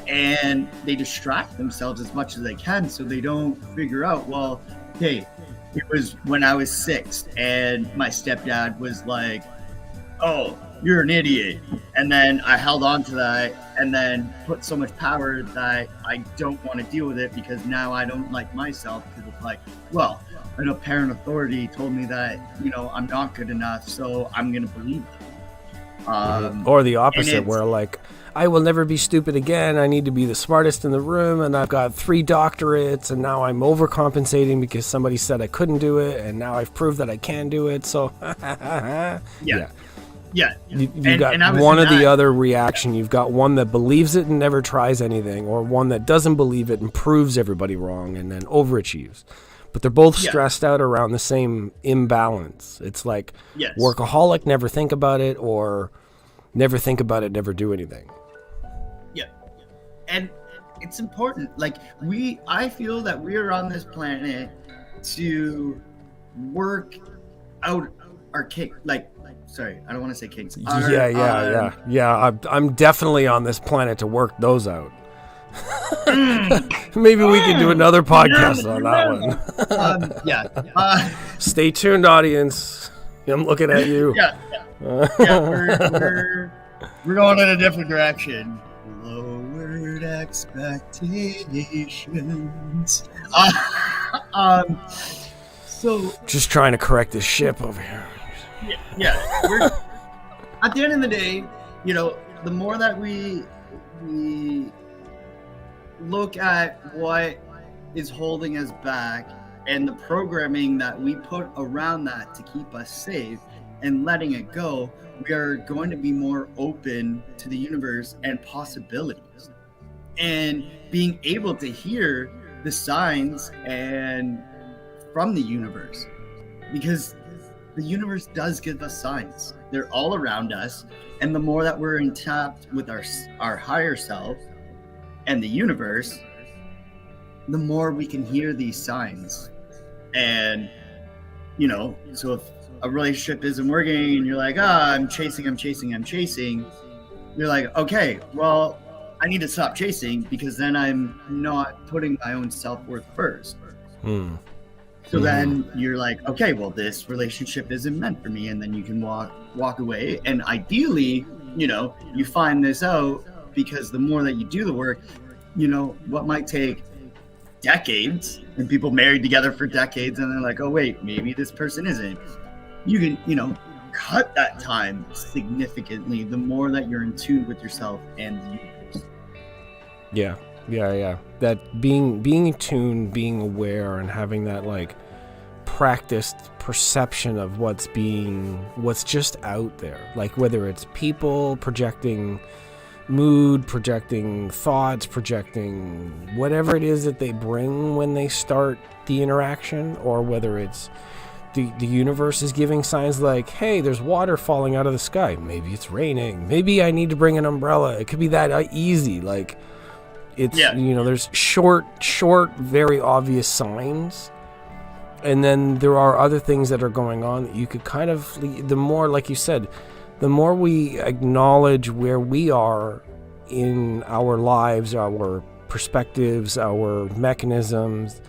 and they distract themselves as much as they can, so they don't figure out, well, hey, it was when I was 6 and my stepdad was like, oh, you're an idiot, and then I held on to that and then put so much power that I don't want to deal with it, because now I don't like myself, because it's like, well, an apparent authority told me that, I'm not good enough, so I'm gonna believe them. Or the opposite, where like, I will never be stupid again, I need to be the smartest in the room, and I've got 3 doctorates, and now I'm overcompensating because somebody said I couldn't do it, and now I've proved that I can do it, so yeah. You got one or the other reaction. You've got one that believes it and never tries anything, or one that doesn't believe it and proves everybody wrong and then overachieves. But they're both stressed out around the same imbalance. It's like workaholic, never think about it, or never think about it, never do anything. Yeah. And it's important. Like I feel that we're on this planet to work out our kick. Sorry, I don't want to say kinks. I'm definitely on this planet to work those out. Maybe we can do another podcast on that one. Stay tuned, audience. I'm looking at you. We're going in a different direction. Lowered expectations. So just trying to correct this ship over here. We're, at the end of the day, the more that we look at what is holding us back and the programming that we put around that to keep us safe and letting it go, we are going to be more open to the universe and possibilities, and being able to hear the signs and from the universe, because the universe does give us signs. They're all around us, and the more that we're in touch with our higher self and the universe, the more we can hear these signs. And so if a relationship isn't working and you're like, I'm chasing, you're like, okay, well, I need to stop chasing, because then I'm not putting my own self-worth first. So then you're like, okay, well, this relationship isn't meant for me, and then you can walk away. And ideally, you find this out, because the more that you do the work, what might take decades, and people married together for decades, and they're like, oh wait, maybe this person isn't. You can, cut that time significantly the more that you're in tune with yourself and the universe. Yeah. That being in tune, being aware, and having that like practiced perception of what's just out there. Like whether it's people projecting mood, projecting thoughts, projecting whatever it is that they bring when they start the interaction, or whether it's the universe is giving signs like, hey, there's water falling out of the sky. Maybe it's raining. Maybe I need to bring an umbrella. It could be that easy. Like, it's, there's short, very obvious signs. And then there are other things that are going on that you could kind of, the more, like you said, the more we acknowledge where we are in our lives, our perspectives, our mechanisms,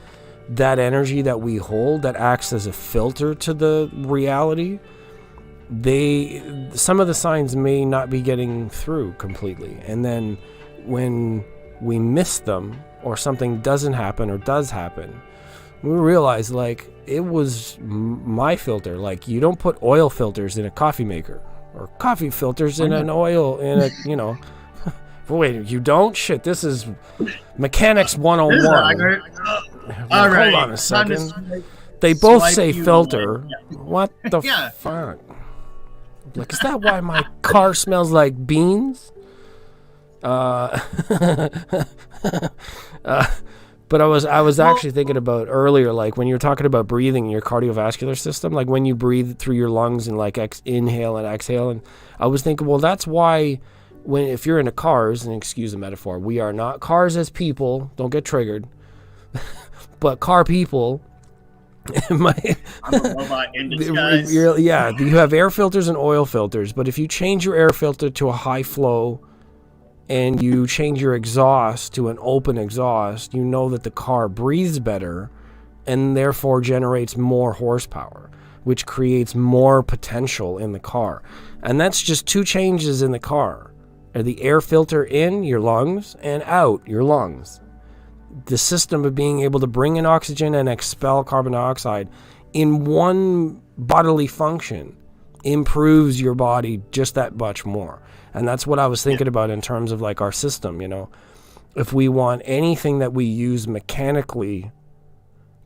that energy that we hold that acts as a filter to the reality, some of the signs may not be getting through completely. And then when we miss them, or something doesn't happen or does happen, we realize, like, it was my filter. Like, you don't put oil filters in a coffee maker, or coffee filters in an oil, in a, Wait, you don't? Shit, this is Mechanics 101. This is all right. Hold on a second. They both say filter. What the fuck? Like, is that why my car smells like beans? But I was actually thinking about earlier, like when you were talking about breathing in your cardiovascular system, like when you breathe through your lungs and like inhale and exhale, and I was thinking, well, that's why if you're into cars, and excuse the metaphor, we are not cars as people, don't get triggered, but car people. I'm a robot in disguise. Yeah, you have air filters and oil filters, but if you change your air filter to a high flow and you change your exhaust to an open exhaust, you know that the car breathes better and therefore generates more horsepower, which creates more potential in the car. And that's just two changes in the car. The air filter in your lungs and out your lungs. The system of being able to bring in oxygen and expel carbon dioxide in one bodily function improves your body just that much more. And that's what I was thinking about in terms of like our system, you know. If we want anything that we use mechanically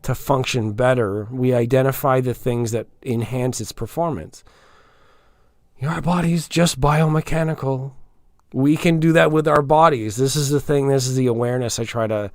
to function better, we identify the things that enhance its performance. Your body's just biomechanical. We can do that with our bodies. This is the thing, this is the awareness I try to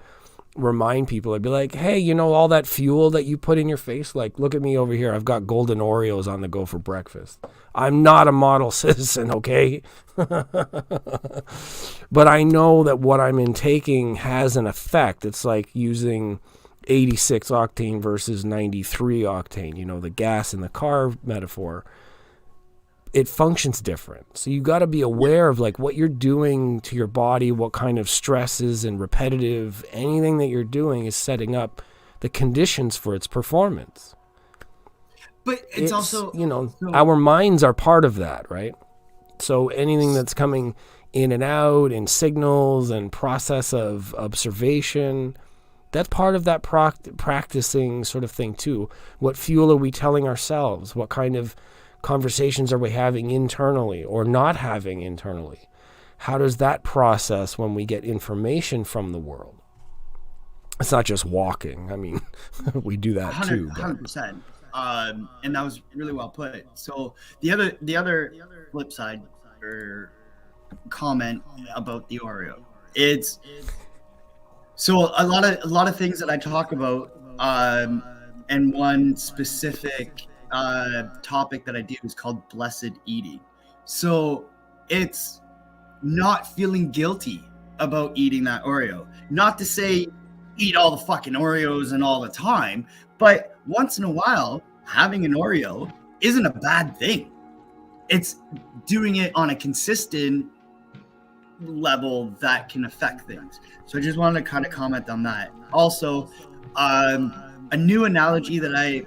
remind people. I'd be like, hey, you know, all that fuel that you put in your face, like, look at me over here. I've got golden Oreos on the go for breakfast. I'm not a model citizen, okay? But I know that what I'm intaking has an effect. It's like using 86 octane versus 93 octane, you know, the gas in the car metaphor. It functions different. So you got to be aware of like what you're doing to your body, what kind of stresses and repetitive, anything that you're doing is setting up the conditions for its performance. But it's also, you know, our minds are part of that, right? So anything that's coming in and out and signals and process of observation, that's part of that practicing sort of thing too. What fuel are we telling ourselves? What kind of conversations are we having internally or not having internally? How does that process when we get information from the world? It's not just walking. I mean, we do that too. 100%. And that was really well put. So the other flip side or comment about the Oreo, it's so a lot of things that I talk about, and one specific topic that I do is called blessed eating. So it's not feeling guilty about eating that Oreo. Not to say eat all the fucking Oreos and all the time, but once in a while, having an Oreo isn't a bad thing. It's doing it on a consistent level that can affect things. So I just wanted to kind of comment on that. Also, a new analogy that I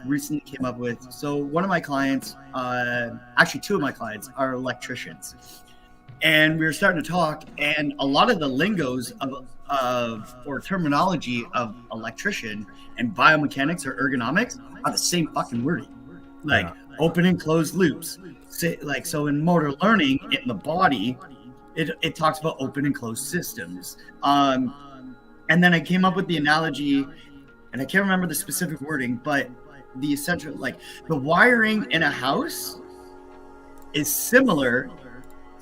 recently came up with. So one of my clients, actually two of my clients, are electricians, and we were starting to talk, and a lot of the lingos of or terminology of electrician and biomechanics or ergonomics are the same fucking wording, like open and closed loops. Like, so in motor learning in the body, it talks about open and closed systems. And then I came up with the analogy, and I can't remember the specific wording, but the essential, like the wiring in a house is similar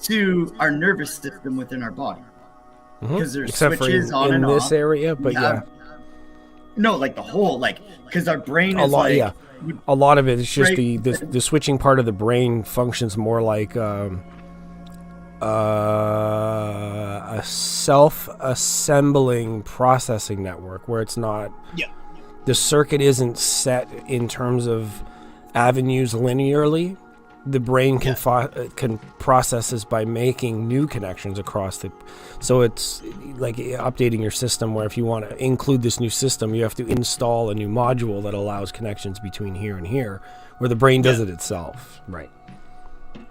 to our nervous system within our body. Because there's switches on and off. In this area, but yeah. No, like the whole, like, because our brain is a lot, like... Yeah. A lot of it is just the switching part of the brain functions more like a self-assembling processing network where it's not... Yeah. The circuit isn't set in terms of avenues linearly. The brain can process this by making new connections across the... So it's like updating your system where if you want to include this new system, you have to install a new module that allows connections between here and here, where the brain does it itself. Right.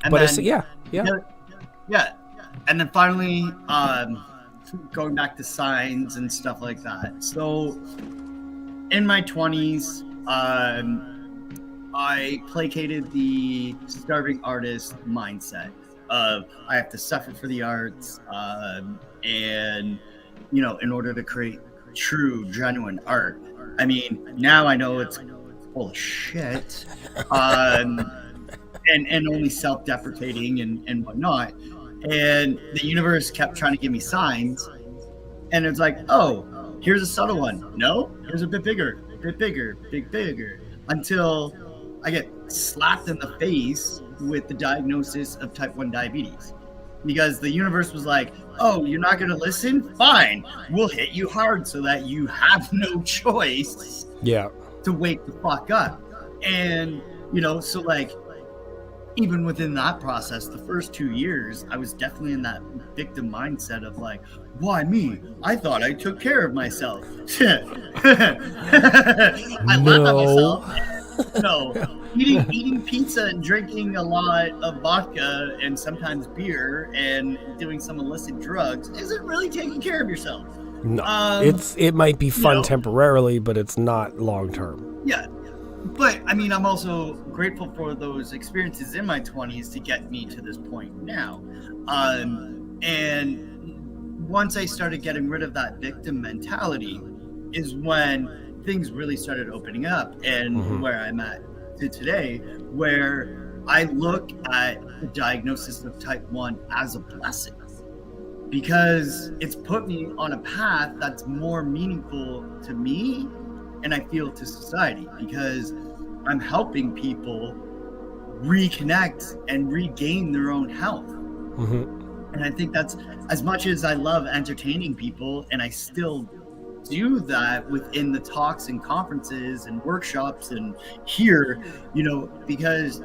And but then, yeah. And then finally, going back to signs and stuff like that. So in my 20s, I placated the starving artist mindset. of I have to suffer for the arts, and you know, in order to create true, genuine art. I mean, now I know it's full of shit, and only self-deprecating and whatnot. And the universe kept trying to give me signs, and it's like, oh, here's a subtle one. No, here's a bit bigger, bigger, until I get slapped in the face with the diagnosis of type 1 diabetes. Because the universe was like, oh, you're not going to listen? Fine. We'll hit you hard so that you have no choice to wake the fuck up. And, you know, so like, even within that process, the first 2 years, I was definitely in that victim mindset of like, why me? I thought I took care of myself. I laughed at myself. No, eating pizza and drinking a lot of vodka and sometimes beer and doing some illicit drugs isn't really taking care of yourself. No, it might be fun temporarily, but it's not long term. Yeah, but I mean, I'm also grateful for those experiences in my 20s to get me to this point now. And once I started getting rid of that victim mentality is when things really started opening up, and where I'm at to today, where I look at the diagnosis of type 1 as a blessing, because it's put me on a path that's more meaningful to me and I feel to society, because I'm helping people reconnect and regain their own health. And I think that's, as much as I love entertaining people, and I still do that within the talks and conferences and workshops and here, you know, because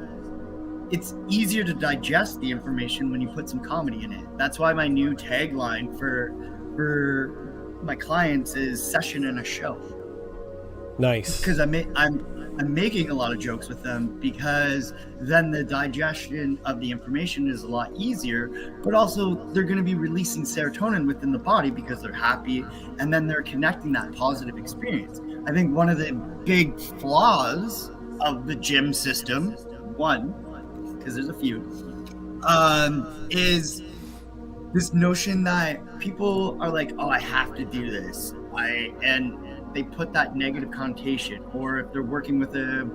it's easier to digest the information when you put some comedy in it. That's why my new tagline for my clients is session and a show. Nice. Because I'm making a lot of jokes with them, because then the digestion of the information is a lot easier, but also they're going to be releasing serotonin within the body because they're happy, and then they're connecting that positive experience. I think one of the big flaws of the gym system, because there's a few, is this notion that people are like, oh, I have to do this. And they put that negative connotation. Or if they're working with a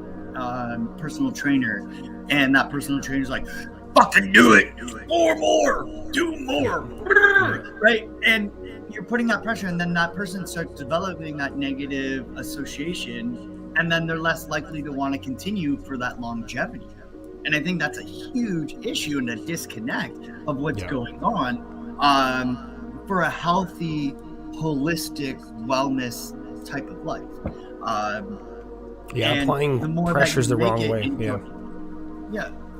personal trainer, and that personal trainer's like, fucking do it, do more, right? And you're putting that pressure, and then that person starts developing that negative association, and then they're less likely to want to continue for that longevity. And I think that's a huge issue and a disconnect of what's going on for a healthy, holistic wellness type of life. Applying pressure's the wrong way.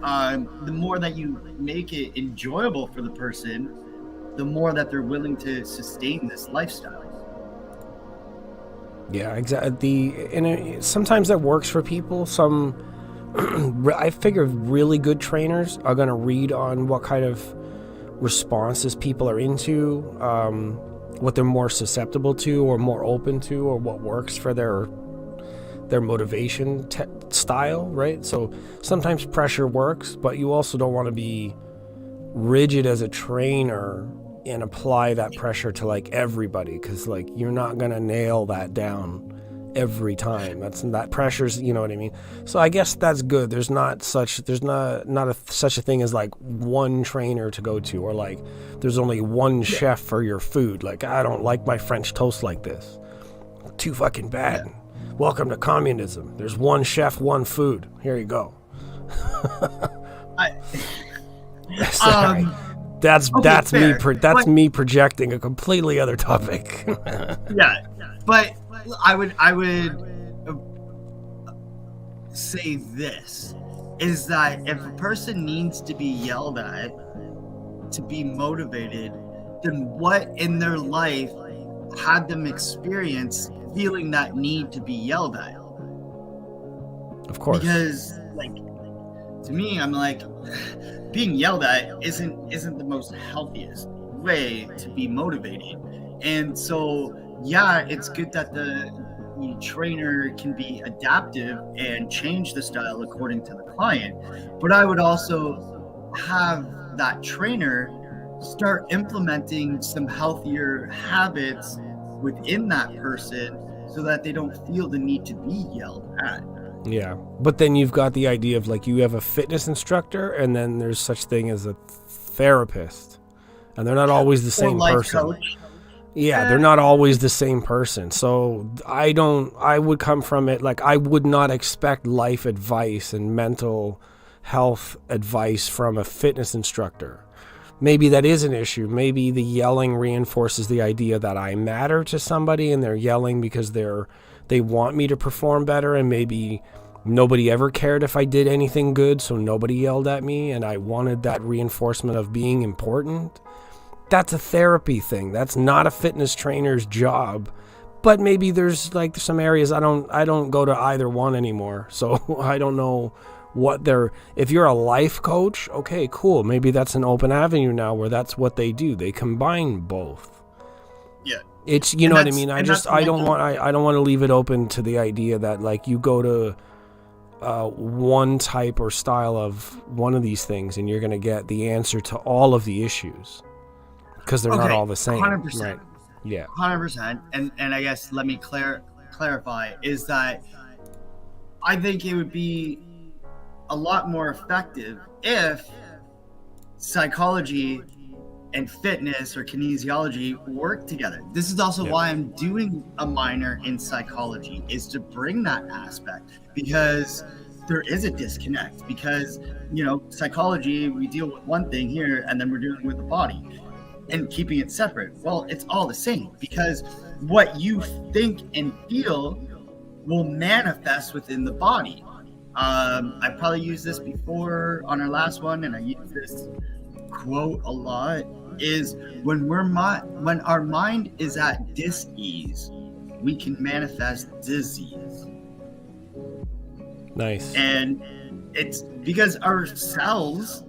The more that you make it enjoyable for the person, the more that they're willing to sustain this lifestyle. Yeah, exactly. And sometimes that works for people. I figure really good trainers are going to read on what kind of responses people are into, what they're more susceptible to or more open to, or what works for their motivation style, right? So sometimes pressure works, but you also don't want to be rigid as a trainer and apply that pressure to like everybody, because like you're not going to nail that down every time. That pressure's, you know what I mean? So I guess that's good. There's not such a thing as like one trainer to go to, or like there's only one chef for your food. Like, I don't like my French toast like this. Too fucking bad. Welcome to communism. There's one chef, one food. Here you go. Sorry. That's me projecting a completely other topic. But I would say this, is that if a person needs to be yelled at to be motivated, then what in their life had them experience feeling that need to be yelled at? Of course. Because like, to me, I'm like, being yelled at isn't the most healthiest way to be motivated. And so it's good that the trainer can be adaptive and change the style according to the client, but I would also have that trainer start implementing some healthier habits within that person so that they don't feel the need to be yelled at. Yeah, but then you've got the idea of like you have a fitness instructor, and then there's such thing as a therapist, and they're not always the same person. Coach. Yeah, they're not always the same person. So I would come from it like I would not expect life advice and mental health advice from a fitness instructor. Maybe that is an issue. Maybe the yelling reinforces the idea that I matter to somebody, and they're yelling because they want me to perform better, and maybe nobody ever cared if I did anything good, so nobody yelled at me, and I wanted that reinforcement of being important. That's a therapy thing. That's not a fitness trainer's job. But maybe there's like some areas I don't go to either one anymore. So I don't know what they're, if you're a life coach, okay, cool. Maybe that's an open avenue now where that's what they do. They combine both. Yeah. It's, you know what I mean? I don't want to leave it open to the idea that like you go to one type or style of one of these things and you're going to get the answer to all of the issues. Because they're not all the same. 100%. Right. Yeah. 100%. And I guess let me clarify is that I think it would be a lot more effective if psychology and fitness or kinesiology work together. This is also why I'm doing a minor in psychology, is to bring that aspect, because there is a disconnect. Because, you know, psychology, we deal with one thing here and then we're dealing with the body and keeping it separate. Well, it's all the same, because what you think and feel will manifest within the body. I probably used this before on our last one, and I use this quote a lot, is when our mind is at dis-ease, we can manifest disease. Nice. And it's because our cells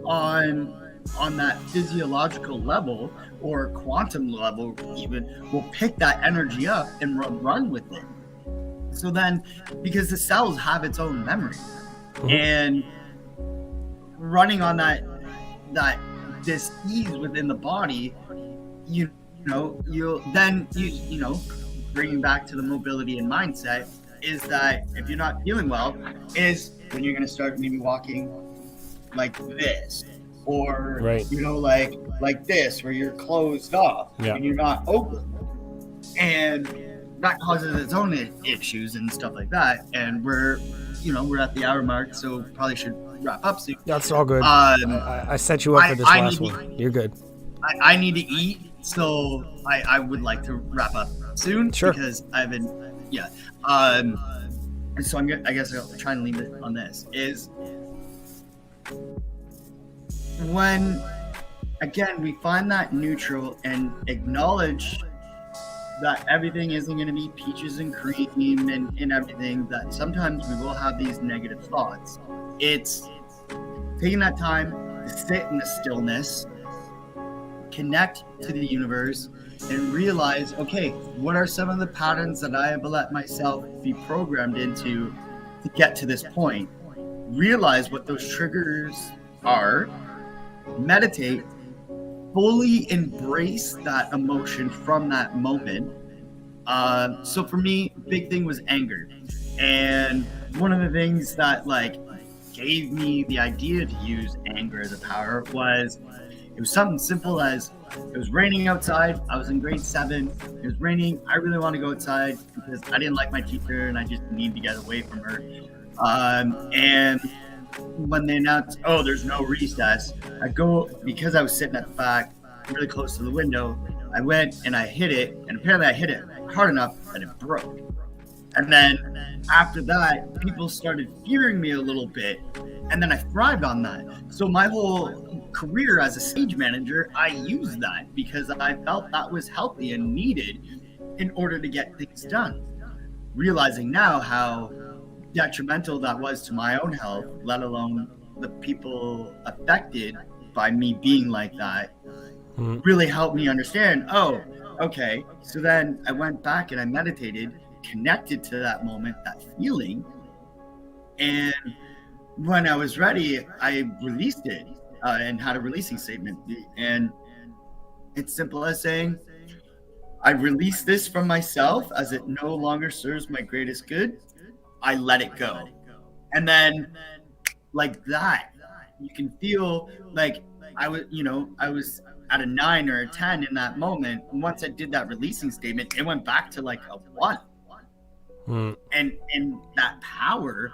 on that physiological level or quantum level even will pick that energy up and run with it. So then, because the cells have its own memory, and running on that dis-ease within the body, you know, bringing back to the mobility and mindset, is that if you're not feeling well, is when you're going to start maybe walking like this, or you know, like this, where you're closed off and you're not open, and that causes its own issues and stuff like that. And we're at the hour mark, so probably should wrap up soon. That's all good. I set you up for this last one. You're good. I need to eat, so I would like to wrap up soon. Sure. Because I've been, so I guess I'll try and leave it on this, is when, again, we find that neutral and acknowledge that everything isn't going to be peaches and cream and everything, that sometimes we will have these negative thoughts. It's taking that time to sit in the stillness, connect to the universe, and realize, okay, what are some of the patterns that I have let myself be programmed into to get to this point? Realize what those triggers are, meditate, fully embrace that emotion from that moment. So for me, big thing was anger. And one of the things that gave me the idea to use anger as a power was, it was something simple as, it was raining outside. I was in grade 7. It was raining. I really wanted to go outside because I didn't like my teacher and I just needed to get away from her. And when they announced, oh, there's no recess, I go, because I was sitting at the back, really close to the window, I went and I hit it, and apparently I hit it hard enough that it broke. And then after that, people started fearing me a little bit, and then I thrived on that. So my whole career as a stage manager, I used that because I felt that was healthy and needed in order to get things done. Realizing now how detrimental that was to my own health, let alone the people affected by me being like that, really helped me understand, oh, okay. So then I went back and I meditated, connected to that moment, that feeling. And when I was ready, I released it. and had a releasing statement. And it's simple as saying, I release this from myself as it no longer serves my greatest good. I let it go. And then like that, you can feel like I was at a 9 or a 10 in that moment. And once I did that releasing statement, it went back to like a 1. And that power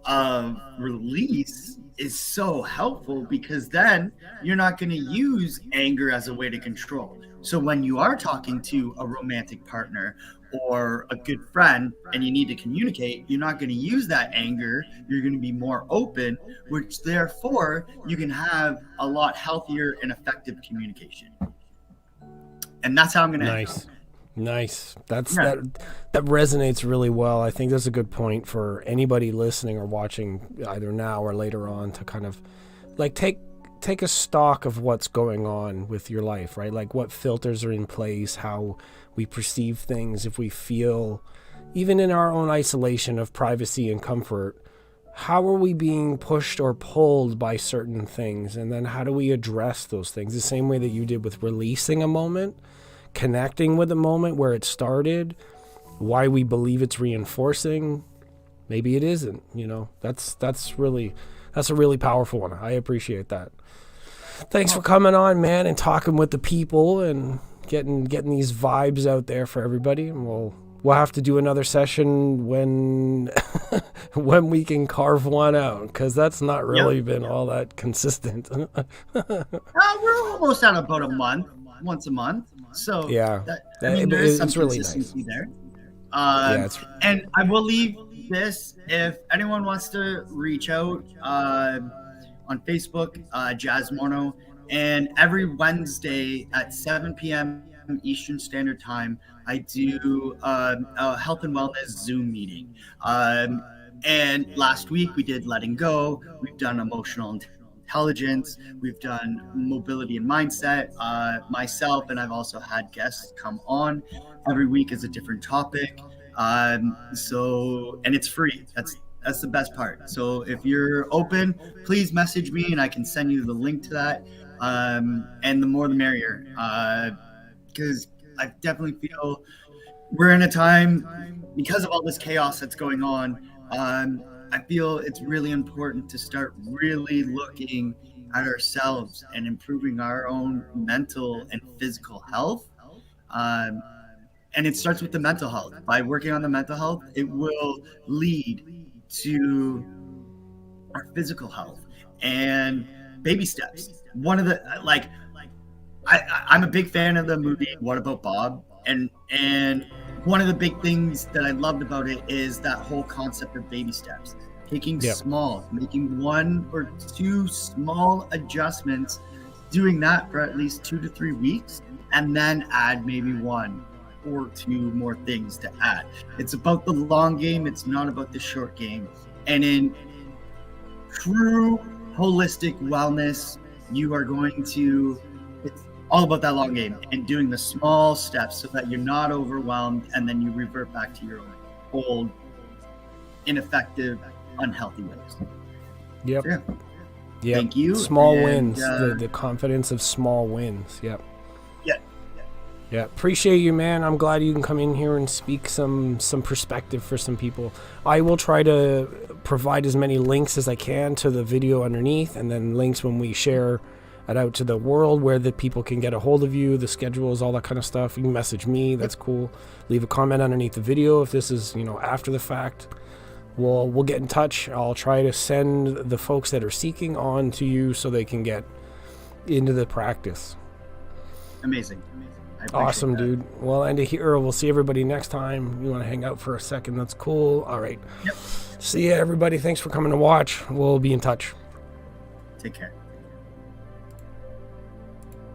of release is so helpful, because then you're not going to use anger as a way to control. So when you are talking to a romantic partner or a good friend and you need to communicate, you're not going to use that anger. You're going to be more open, which therefore you can have a lot healthier and effective communication. And that's how I'm going to Nice. That resonates really well. I think that's a good point for anybody listening or watching, either now or later on, to kind of like take a stock of what's going on with your life, right? Like what filters are in place, how we perceive things, if we feel, even in our own isolation of privacy and comfort, how are we being pushed or pulled by certain things? And then how do we address those things? The same way that you did with releasing a moment, connecting with a moment where it started, why we believe it's reinforcing, maybe it isn't, that's a really powerful one. I appreciate that. Thanks for coming on, man, and talking with the people and getting these vibes out there for everybody. And we'll have to do another session when we can carve one out, because that's not really been all that consistent. We're almost at about a month, once a month. So there's some consistency really nice. There. And I will leave this, if anyone wants to reach out on Facebook, Jazz Morneau, and every Wednesday at 7 p.m. Eastern Standard Time, I do a health and wellness Zoom meeting. And last week we did letting go. We've done emotional intelligence. We've done mobility and mindset. Myself, and I've also had guests come on. Every week is a different topic. And it's free. That's the best part. So if you're open, please message me and I can send you the link to that. And the more the merrier. Because I definitely feel we're in a time, because of all this chaos that's going on, I feel it's really important to start really looking at ourselves and improving our own mental and physical health. And it starts with the mental health. By working on the mental health, it will lead to our physical health and baby steps. One of the, I'm a big fan of the movie What About Bob? And one of the big things that I loved about it is that whole concept of baby steps. Taking small, making 1 or 2 small adjustments, doing that for at least 2 to 3 weeks, and then add maybe 1 or 2 more things to add. It's about the long game. It's not about the short game. And in true holistic wellness, you are going to, it's all about that long game and doing the small steps so that you're not overwhelmed, and then you revert back to your old ineffective, unhealthy ways. Yep. So, thank you. Small wins. The confidence of small wins. Yep. Yeah, appreciate you, man. I'm glad you can come in here and speak some perspective for some people. I will try to provide as many links as I can to the video underneath, and then links when we share it out to the world where the people can get a hold of you, the schedules, all that kind of stuff. You can message me. That's cool. Leave a comment underneath the video if this is, after the fact. We'll get in touch. I'll try to send the folks that are seeking on to you so they can get into the practice. Amazing. Awesome, dude. Well, end it here. We'll see everybody next time. You want to hang out for a second? That's cool. All right. Yep. See ya, everybody. Thanks for coming to watch. We'll be in touch. Take care.